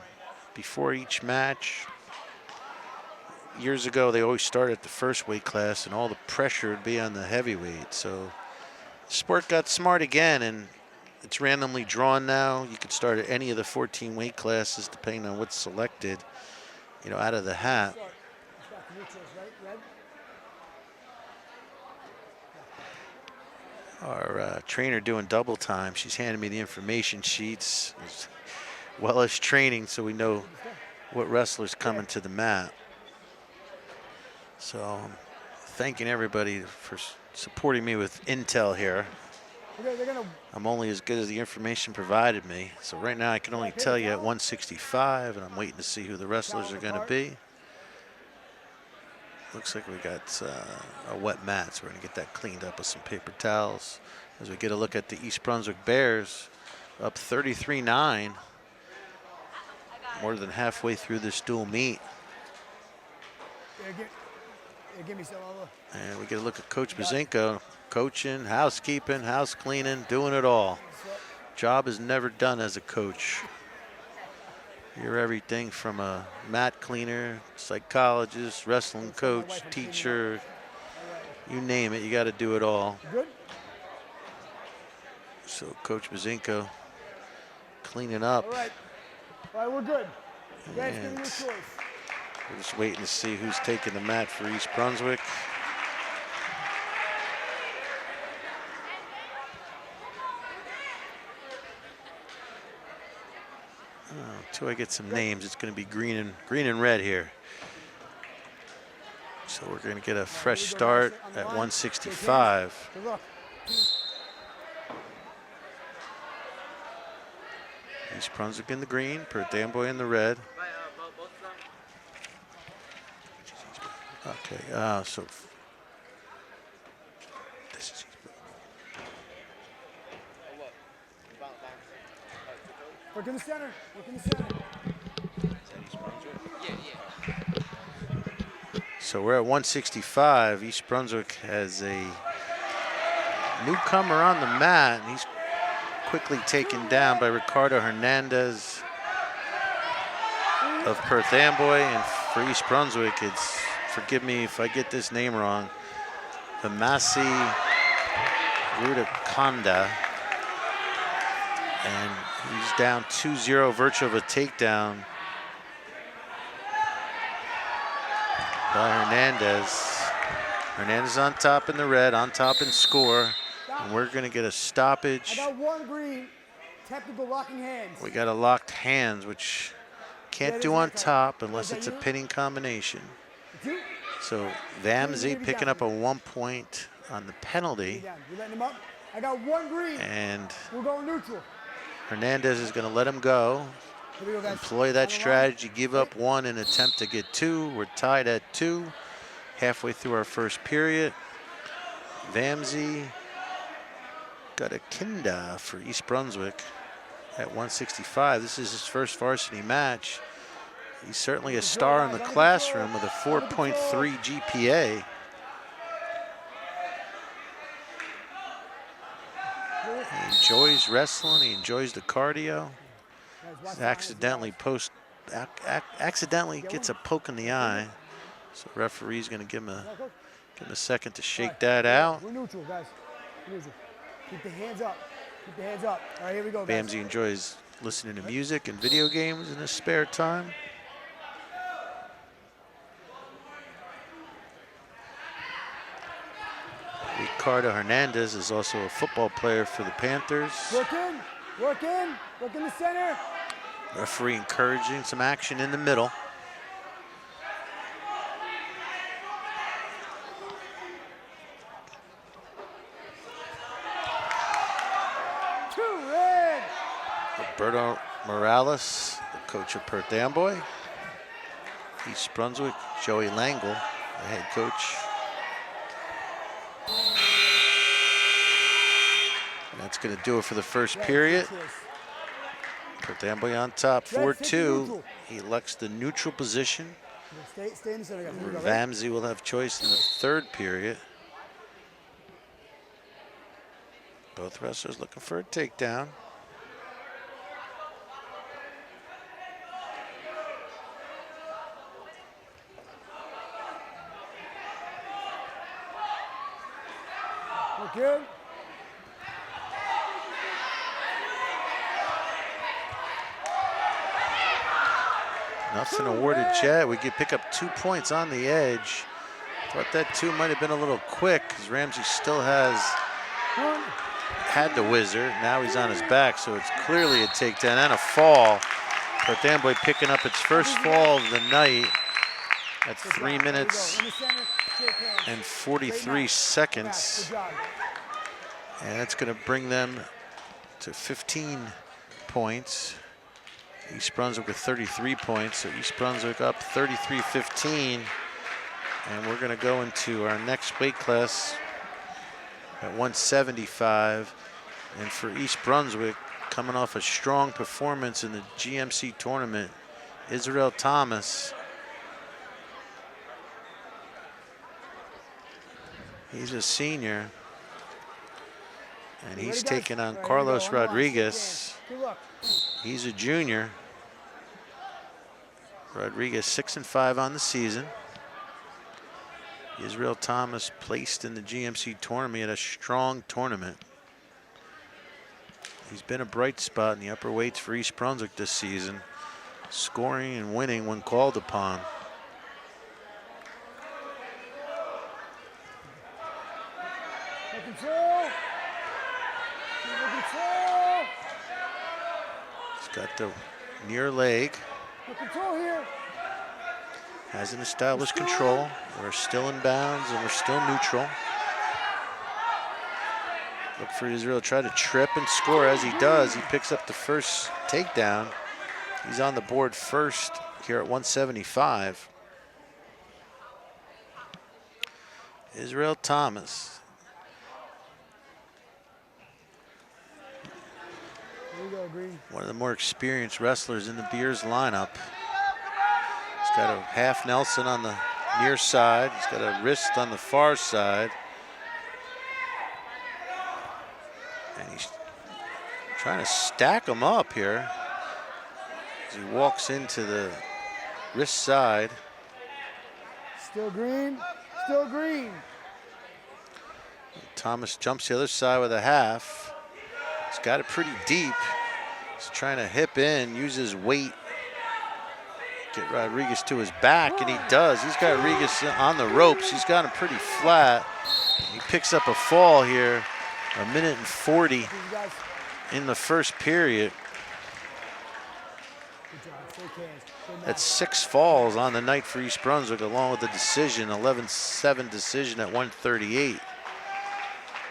S4: before each match. Years ago, they always started at the first weight class, and all the pressure would be on the heavyweight. So the sport got smart again, and it's randomly drawn now. You could start at any of the 14 weight classes, depending on what's selected, out of the hat. Our trainer doing double time. She's handing me the information sheets, as well as training, so we know what wrestlers coming to the mat. So I'm thanking everybody for supporting me with intel here. I'm only as good as the information provided me. So right now I can only tell you at 165, and I'm waiting to see who the wrestlers are going to be. Looks like we got a wet mat, so we're going to get that cleaned up with some paper towels as we get a look at the East Brunswick Bears, up 33-9, more than halfway through this dual meet. And we get a look at Coach Bazinko, coaching, housekeeping, house cleaning, doing it all. Job is never done as a coach. You're everything from a mat cleaner, psychologist, wrestling coach, teacher, you name it, you got to do it all. So Coach Bazinko cleaning up.
S2: All right, we're good.
S4: And we're just waiting to see who's taking the mat for East Brunswick. Until I get some names, it's going to be green and red here. So we're going to get a fresh start at 165. East Brunswick in the green, Perth Amboy in the red. Okay, so this is
S2: Work in the center. Work in the center.
S4: So we're at 165. East Brunswick has a newcomer on the mat, and he's quickly taken down by Ricardo Hernandez of Perth Amboy. And for East Brunswick, it's, forgive me if I get this name wrong, Vamasi Rudakonda. And he's down 2-0, virtue of a takedown by Hernandez. Hernandez on top in the red, on top in score. And we're going to get a stoppage.
S2: I got 1 green. Technical locking hands.
S4: We got a locked hands, which can't do on top unless it's a pinning combination. So Vamsey picking up a 1 point on the penalty.
S2: You letting him up? I got 1 green.
S4: And
S2: we're going neutral.
S4: Hernandez is going to let him go. Employ that strategy, give up 1 and attempt to get 2. We're tied at 2. Halfway through our first period. Vamsey got a Kinda for East Brunswick at 165. This is his first varsity match. He's certainly a star in the classroom with a 4.3 GPA. He enjoys wrestling. He enjoys the cardio. He's accidentally gets a poke in the eye. So the referee's going to give him a second to shake that out.
S2: We're neutral, guys. Neutral. Keep the hands up. Keep the hands up. All right, here we go, guys.
S4: Vamsey enjoys listening to music and video games in his spare time. Ricardo Hernandez is also a football player for the Panthers.
S2: Work in the center.
S4: Referee encouraging some action in the middle. Roberto Morales, the coach of Perth Amboy. East Brunswick, Joey Langle, the head coach. And that's going to do it for the first period. Perth Amboy on top, 4-2. He elects the neutral position.
S2: Stay in the center, guys.
S4: Vamsey will have choice in the third period. Both wrestlers looking for a takedown.
S2: Good.
S4: Nothing awarded yet. We could pick up 2 points on the edge. Thought that 2 might have been a little quick because Ramsey still had the whizzer. Now he's on his back, so it's clearly a takedown and a fall. Perth Amboy picking up its first fall of the night at 3 minutes and 43 seconds. And that's going to bring them to 15 points. East Brunswick with 33 points, so East Brunswick up 33-15. And we're going to go into our next weight class at 175. And for East Brunswick, coming off a strong performance in the GMC tournament, Israel Thomas. He's a senior. And he's taking on Carlos Rodriguez. He's a junior. Rodriguez 6-5 on the season. Israel Thomas placed in the GMC tournament at a strong tournament. He's been a bright spot in the upper weights for East Brunswick this season, scoring and winning when called upon. He's got the near leg. Hasn't established control. We're still in bounds and we're still neutral. Look for Israel to try to trip and score. As he does, he picks up the first takedown. He's on the board first here at 175. Israel Thomas. One of the more experienced wrestlers in the Beers lineup. He's got a half Nelson on the near side. He's got a wrist on the far side. And he's trying to stack him up here as he walks into the wrist side.
S2: Still green, still green.
S4: Thomas jumps the other side with a half. He's got it pretty deep. He's trying to hip in, use his weight get Rodriguez to his back, and he does. He's got Rodriguez on the ropes. He's got him pretty flat. He picks up a fall here, 1:40 in the first period. That's 6 falls on the night for East Brunswick, along with the decision, 11-7 decision at 1:38.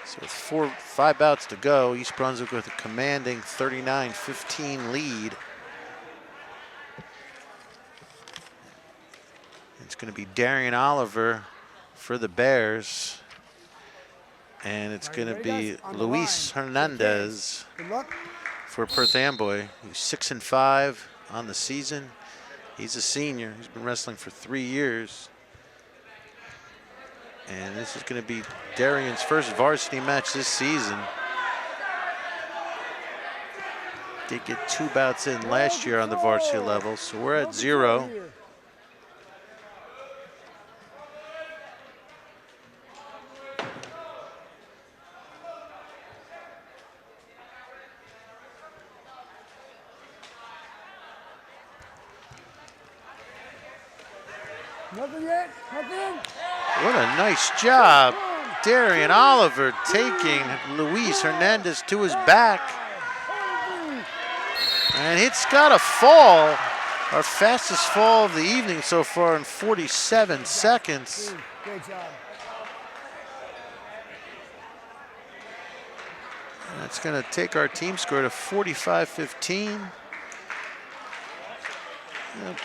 S4: So with 5 bouts to go, East Brunswick with a commanding 39-15 lead. It's going to be Darian Oliver for the Bears. And it's going to be Luis Hernandez for Perth Amboy, who's 6-5 on the season. He's a senior. He's been wrestling for 3 years. And this is going to be Darian's first varsity match this season. Did get 2 bouts in last year on the varsity level, so we're at 0.
S2: Nothing yet. Nothing.
S4: What a nice job. Darian Oliver taking Luis Hernandez to his back. And it's got a fall. Our fastest fall of the evening so far in 47 seconds.
S2: Great job.
S4: That's going to take our team score to 45-15.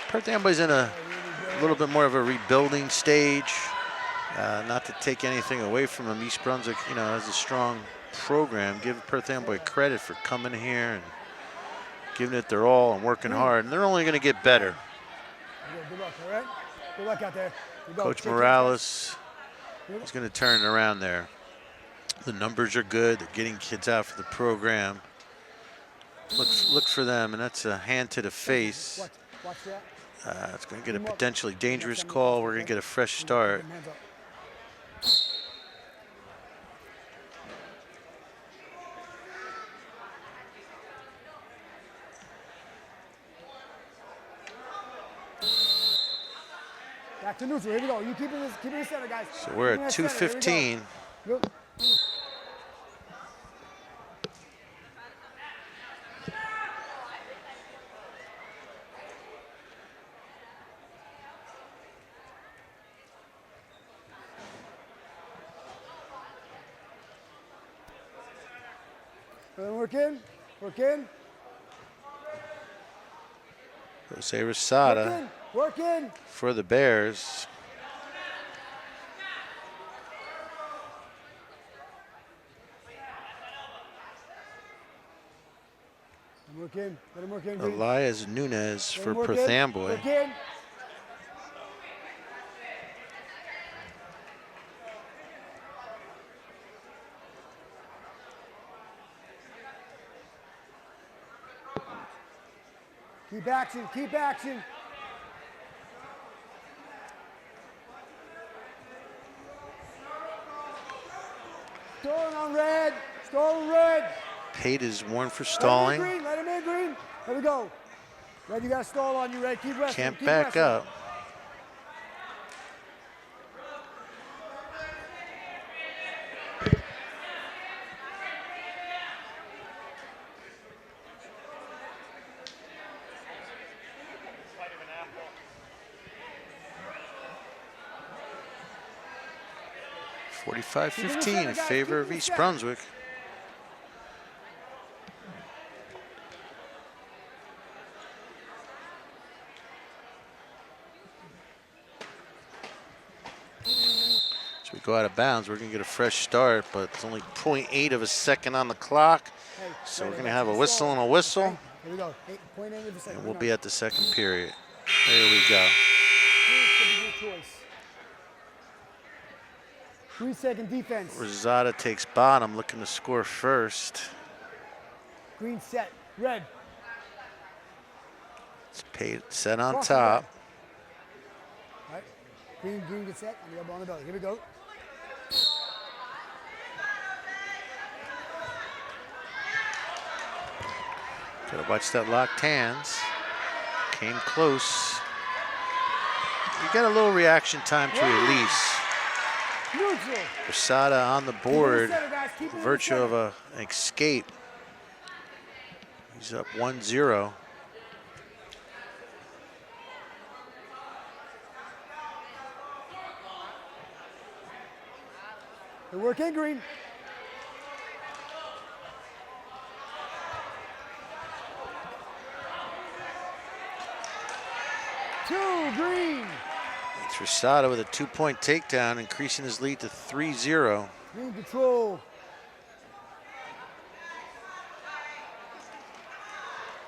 S4: Perth Amboy's in a little bit more of a rebuilding stage. Not to take anything away from them, East Brunswick, has a strong program. Give Perth Amboy credit for coming here and giving it their all and working hard. And they're only going to get better.
S2: Good luck, all right? Good luck out there.
S4: Coach Morales is going to turn it around there. The numbers are good. They're getting kids out for the program. Look for them, and that's a hand to the face.
S2: Watch that.
S4: It's going to get a potentially dangerous call. We're going to get a fresh start.
S2: Back to neutral. Here we go. You keep it in center, guys.
S4: So we're at 2:15.
S2: Good. Work in. Work in.
S4: Jose Rosada
S2: Work in.
S4: for the Bears.
S2: Work in. Let him work in.
S4: Elias Nunez for Perth Amboy.
S2: Work in. Keep action, keep action. Stalling on red, stalling red.
S4: Paid is warned for stalling.
S2: Let him in green. There we go. Red, you got a stall on you, Red. Keep wrestling.
S4: Can't
S2: keep
S4: back
S2: wrestling.
S4: up. .45-15 in favor of East Brunswick. As we go out of bounds, we're going to get a fresh start, but it's only 0.8 of a second on the clock. So we're going to have a whistle and a whistle.
S2: Here we go. 0.8 of a second.
S4: And we'll be at the second period. There we go.
S2: 3-second defense.
S4: Rosada takes bottom, looking to score first.
S2: Green set. Red.
S4: It's paid, set on top.
S2: All right. Green gets set on the elbow on the belly. Here we go.
S4: Gotta watch that locked hands. Came close. You get a little reaction time to release.
S2: Neutral.
S4: Rosada on the board,
S2: Center, guys. Keep it in the
S4: virtue
S2: center.
S4: of an escape. He's up 1-0.
S2: Good work in green. Two, green.
S4: It's Rosada with a 2-point takedown, increasing his lead to 3-0.
S2: Green control.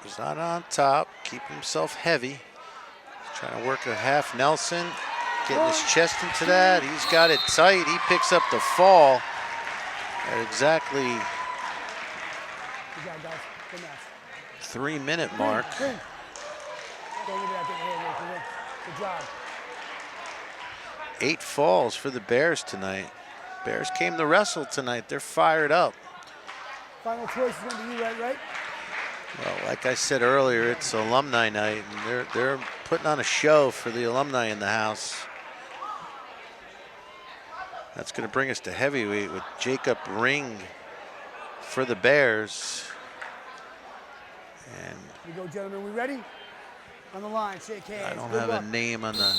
S4: Rosada on top, keeping himself heavy. He's trying to work a half Nelson, getting his chest into that. He's got it tight. He picks up the fall at exactly
S2: Good job, guys. Good match.
S4: 3-minute mark.
S2: Green. Don't leave that getting hit. Good job.
S4: 8 falls for the Bears tonight. Bears came to wrestle tonight. They're fired up.
S2: Final choice is going to be you, right?
S4: Well, like I said earlier, it's alumni night, and they're putting on a show for the alumni in the house. That's going to bring us to heavyweight with Jacob Ring for the Bears. And
S2: Here we go, gentlemen. We ready? On the line, shake hands.
S4: I don't
S2: Good
S4: have
S2: luck.
S4: a name on the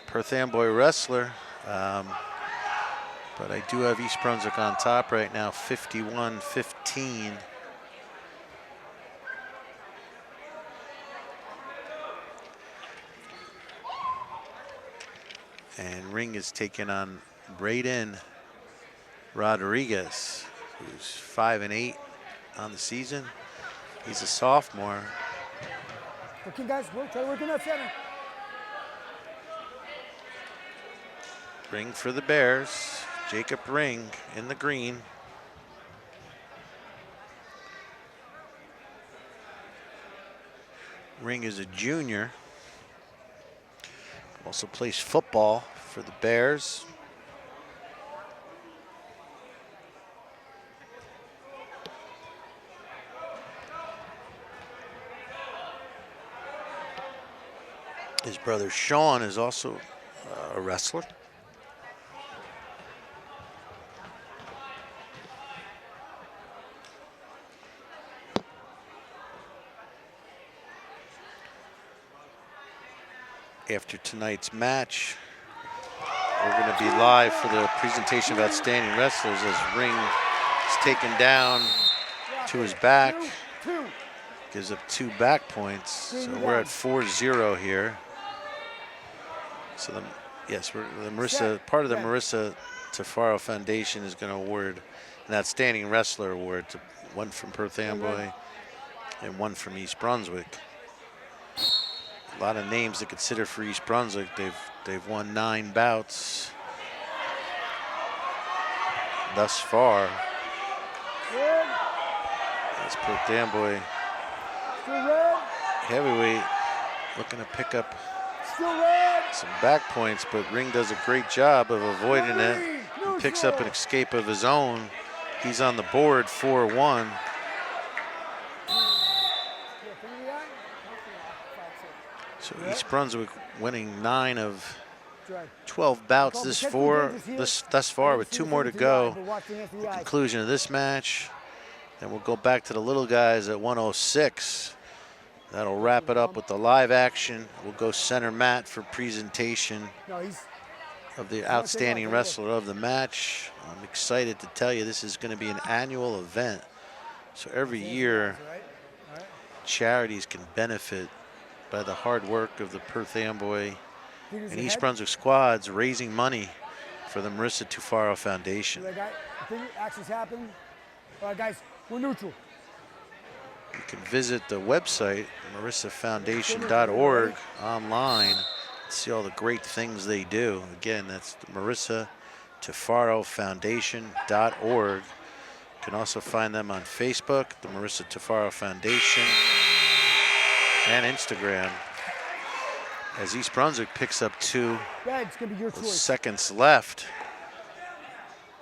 S4: Perth Amboy wrestler, but I do have East Brunswick on top right now, 51-15. And Ring is taking on Braden Rodriguez, who's 5-8 on the season. He's a sophomore.
S2: Okay, guys, try to work in that center.
S4: Ring for the Bears. Jacob Ring in the green. Ring is a junior. Also plays football for the Bears. His brother Sean is also a wrestler. After tonight's match, we're going to be live for the presentation of outstanding wrestlers as Ring is taken down to his back. Gives up 2 back points. So we're at 4-0 here. So part of the Marisa Tufaro Foundation is going to award an outstanding wrestler award to one from Perth Amboy and one from East Brunswick. A lot of names to consider for East Brunswick. They've won 9 bouts thus far. That's Perth Amboy heavyweight looking to pick up some back points, but Ring does a great job of avoiding it and picks up an escape of his own. He's on the board 4-1. So East Brunswick winning 9 of 12 bouts thus far, with 2 more to go. The conclusion of this match. Then we'll go back to the little guys at 106. That'll wrap it up with the live action. We'll go center mat for presentation of the outstanding wrestler of the match. I'm excited to tell you this is going to be an annual event. So every year, charities can benefit by the hard work of the Perth Amboy and East Brunswick squads raising money for the Marisa Tufaro Foundation.
S2: Actions happen. All right, guys, we're neutral.
S4: You can visit the website, marisafoundation.org, online, and see all the great things they do. Again, that's the Marisa Tufaro Foundation.org. You can also find them on Facebook, the Marisa Tufaro Foundation, and Instagram. As East Brunswick picks up 2 seconds left.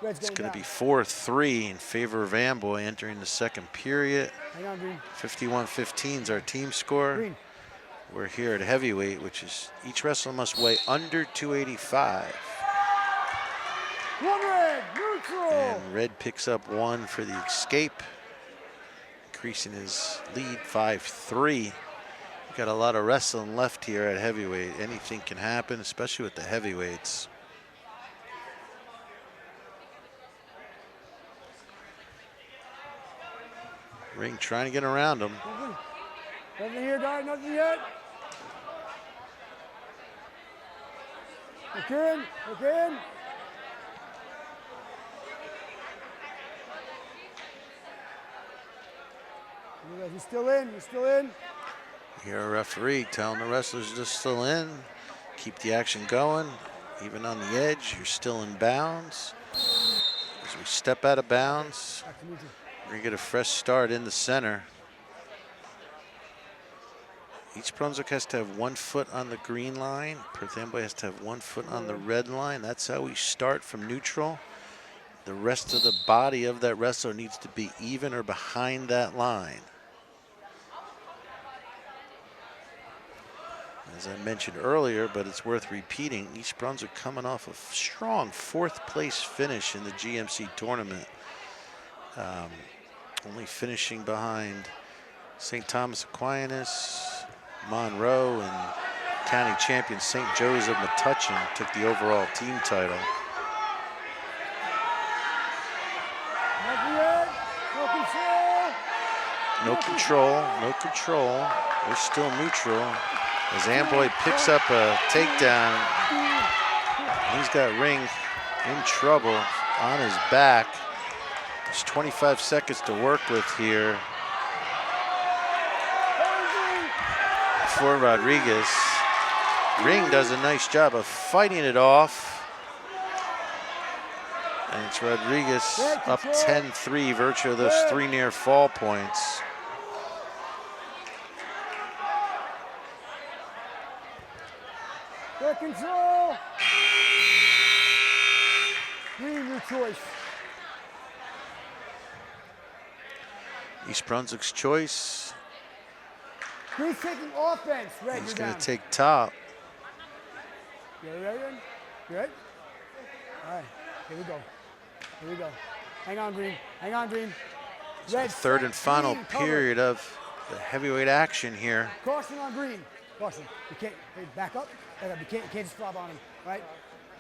S4: It's going to be 4-3 in favor of Amboy entering the second period. 51-15 is our team score. We're here at heavyweight, which is each wrestler must weigh under 285.
S2: One red, neutral.
S4: And red picks up 1 for the escape, increasing his lead 5-3. Got a lot of wrestling left here at heavyweight. Anything can happen, especially with the heavyweights. Ring trying to get around him.
S2: Nothing here, guys, nothing yet. Look in, look in. He's still in, he's still in.
S4: Here a referee telling the wrestlers they're still in. Keep the action going. Even on the edge, you're still in bounds. As we step out of bounds, we're gonna get a fresh start in the center. East Brunswick has to have 1 foot on the green line. Perth Amboy has to have 1 foot on the red line. That's how we start from neutral. The rest of the body of that wrestler needs to be even or behind that line. As I mentioned earlier, but it's worth repeating, East Brunswick coming off a strong 4th place finish in the GMC tournament. Only finishing behind St. Thomas Aquinas, Monroe, and county champion St. Joe's of Metuchen took the overall team title. No control, no control. We're still neutral. As Amboy picks up a takedown, he's got Ring in trouble on his back. There's 25 seconds to work with here for Rodriguez. Ring does a nice job of fighting it off. And it's Rodriguez up 10-3, virtue of those 3 near fall points.
S2: Control. Green, your choice.
S4: East Brunswick's choice.
S2: Green's taking offense. Red,
S4: He's
S2: you're
S4: going
S2: down.
S4: to take top.
S2: You ready? Good? All right, here we go. Here we go. Hang on, Green. Hang on, Green.
S4: Red, the 3rd and final period of the heavyweight action here.
S2: Caution on Green. Caution. You can't, hey, back up. Back up. You can't just flop on him, right?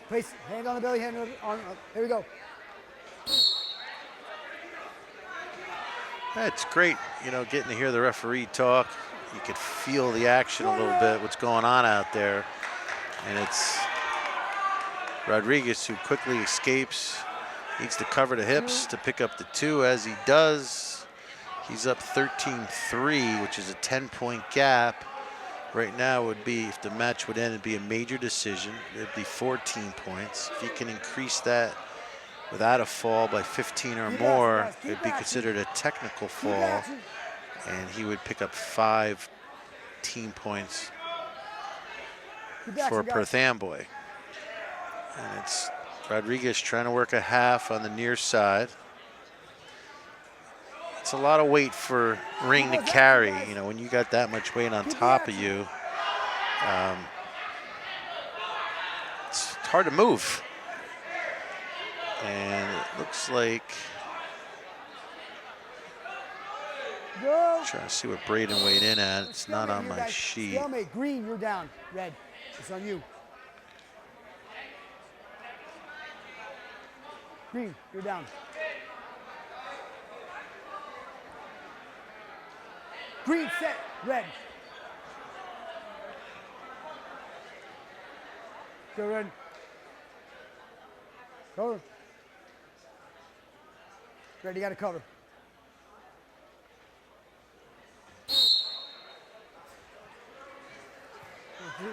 S2: Place, hand on the belly, hand on, here we go.
S4: It's great, you know, getting to hear the referee talk. You could feel the action a little bit, what's going on out there. And it's Rodriguez who quickly escapes, needs to cover the hips to pick up the 2. As he does, he's up 13-3, which is a 10-point gap. Right now would be, if the match would end, it'd be a major decision. It'd be 14 points. If he can increase that without a fall by 15 or more, it'd be considered a technical fall, and he would pick up 5 team points for Perth Amboy. And it's Rodriguez trying to work a half on the near side. It's a lot of weight for Ring to carry. You know, when you got that much weight on top of you, it's hard to move. And it looks like, trying to see what Braden weighed in at. It's not on my sheet.
S2: Stalemate. Green, you're down. Red, it's on you. Green, you're down. Green, set, red. Go red. Cover. Red, you got to cover.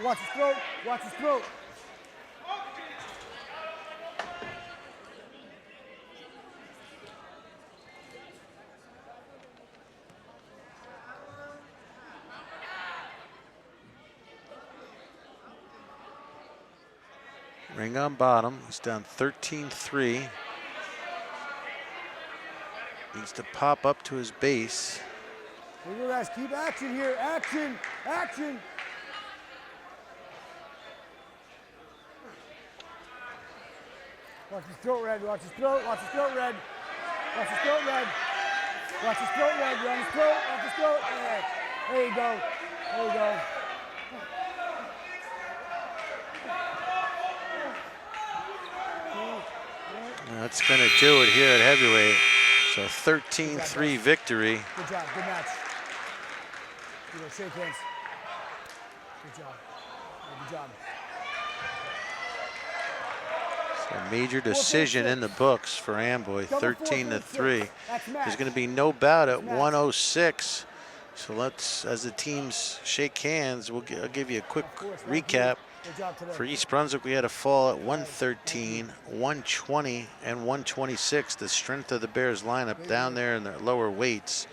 S2: Watch his throat, watch his throat.
S4: Ring on bottom, he's down 13-3. Needs to pop up to his base.
S2: Keep action here, action, action. Watch his throat, Red. Watch his throat. Watch his throat, Red. Watch his throat, Red. Watch his throat, Red. You're on his throat. Watch his throat. There you go. There you go.
S4: That's going to do it here at heavyweight. So 13-3 victory.
S2: Good job. Good match. You know, shake hands. Good job. Good job.
S4: A major decision in the books for Amboy, 13-3. There's going to be no bout at 106. So let's, as the teams shake hands, I'll give you a quick recap. For East Brunswick, we had a fall at 113, 120, and 126. The strength of the Bears lineup down there in the lower weights.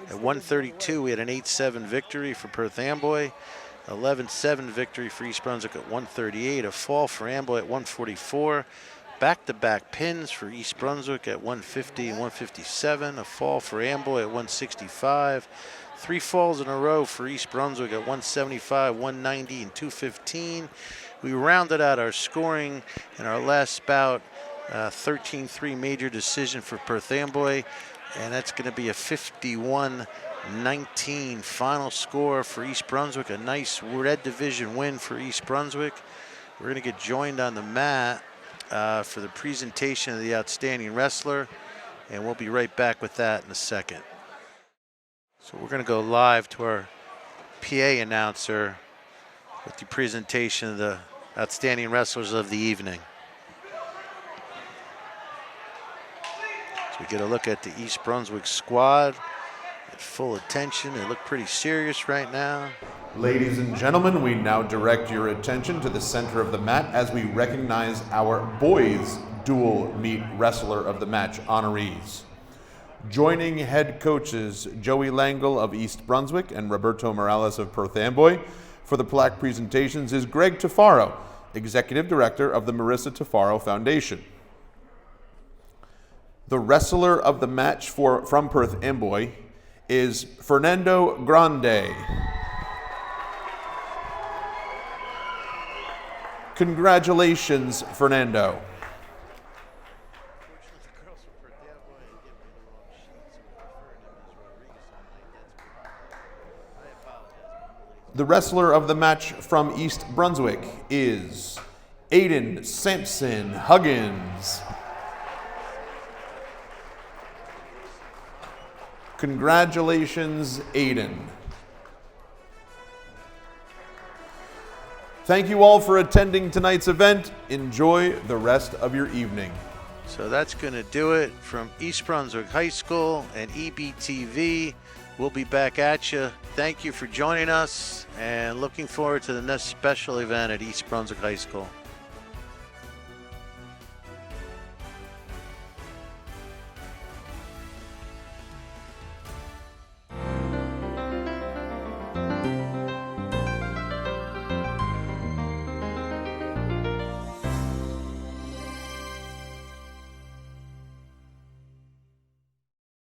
S4: At 132, we had an 8-7 victory for Perth Amboy. 11-7 victory for East Brunswick at 138. A fall for Amboy at 144. Back-to-back pins for East Brunswick at 150 and 157. A fall for Amboy at 165. 3 falls in a row for East Brunswick at 175, 190, and 215. We rounded out our scoring in our last bout, 13-3 major decision for Perth Amboy, and that's going to be a 51-19 final score for East Brunswick. A nice Red Division win for East Brunswick. We're going to get joined on the mat for the presentation of the outstanding wrestler, and we'll be right back with that in a second. So we're going to go live to our PA announcer with the presentation of the outstanding wrestlers of the evening. So we get a look at the East Brunswick squad at full attention. They look pretty serious right now.
S3: Ladies and gentlemen, we now direct your attention to the center of the mat as we recognize our boys dual meet wrestler of the match honorees. Joining head coaches Joey Langle of East Brunswick and Roberto Morales of Perth Amboy for the plaque presentations is Greg Tufaro, Executive Director of the Marisa Tufaro Foundation. The wrestler of the match from Perth Amboy is Fernando Grande. Congratulations, Fernando. The wrestler of the match from East Brunswick is Aiden Sampson Huggins. Congratulations, Aiden. Thank you all for attending tonight's event. Enjoy the rest of your evening.
S4: So that's going to do it from East Brunswick High School and EBTV. We'll be back at you. Thank you for joining us and looking forward to the next special event at East Brunswick High School.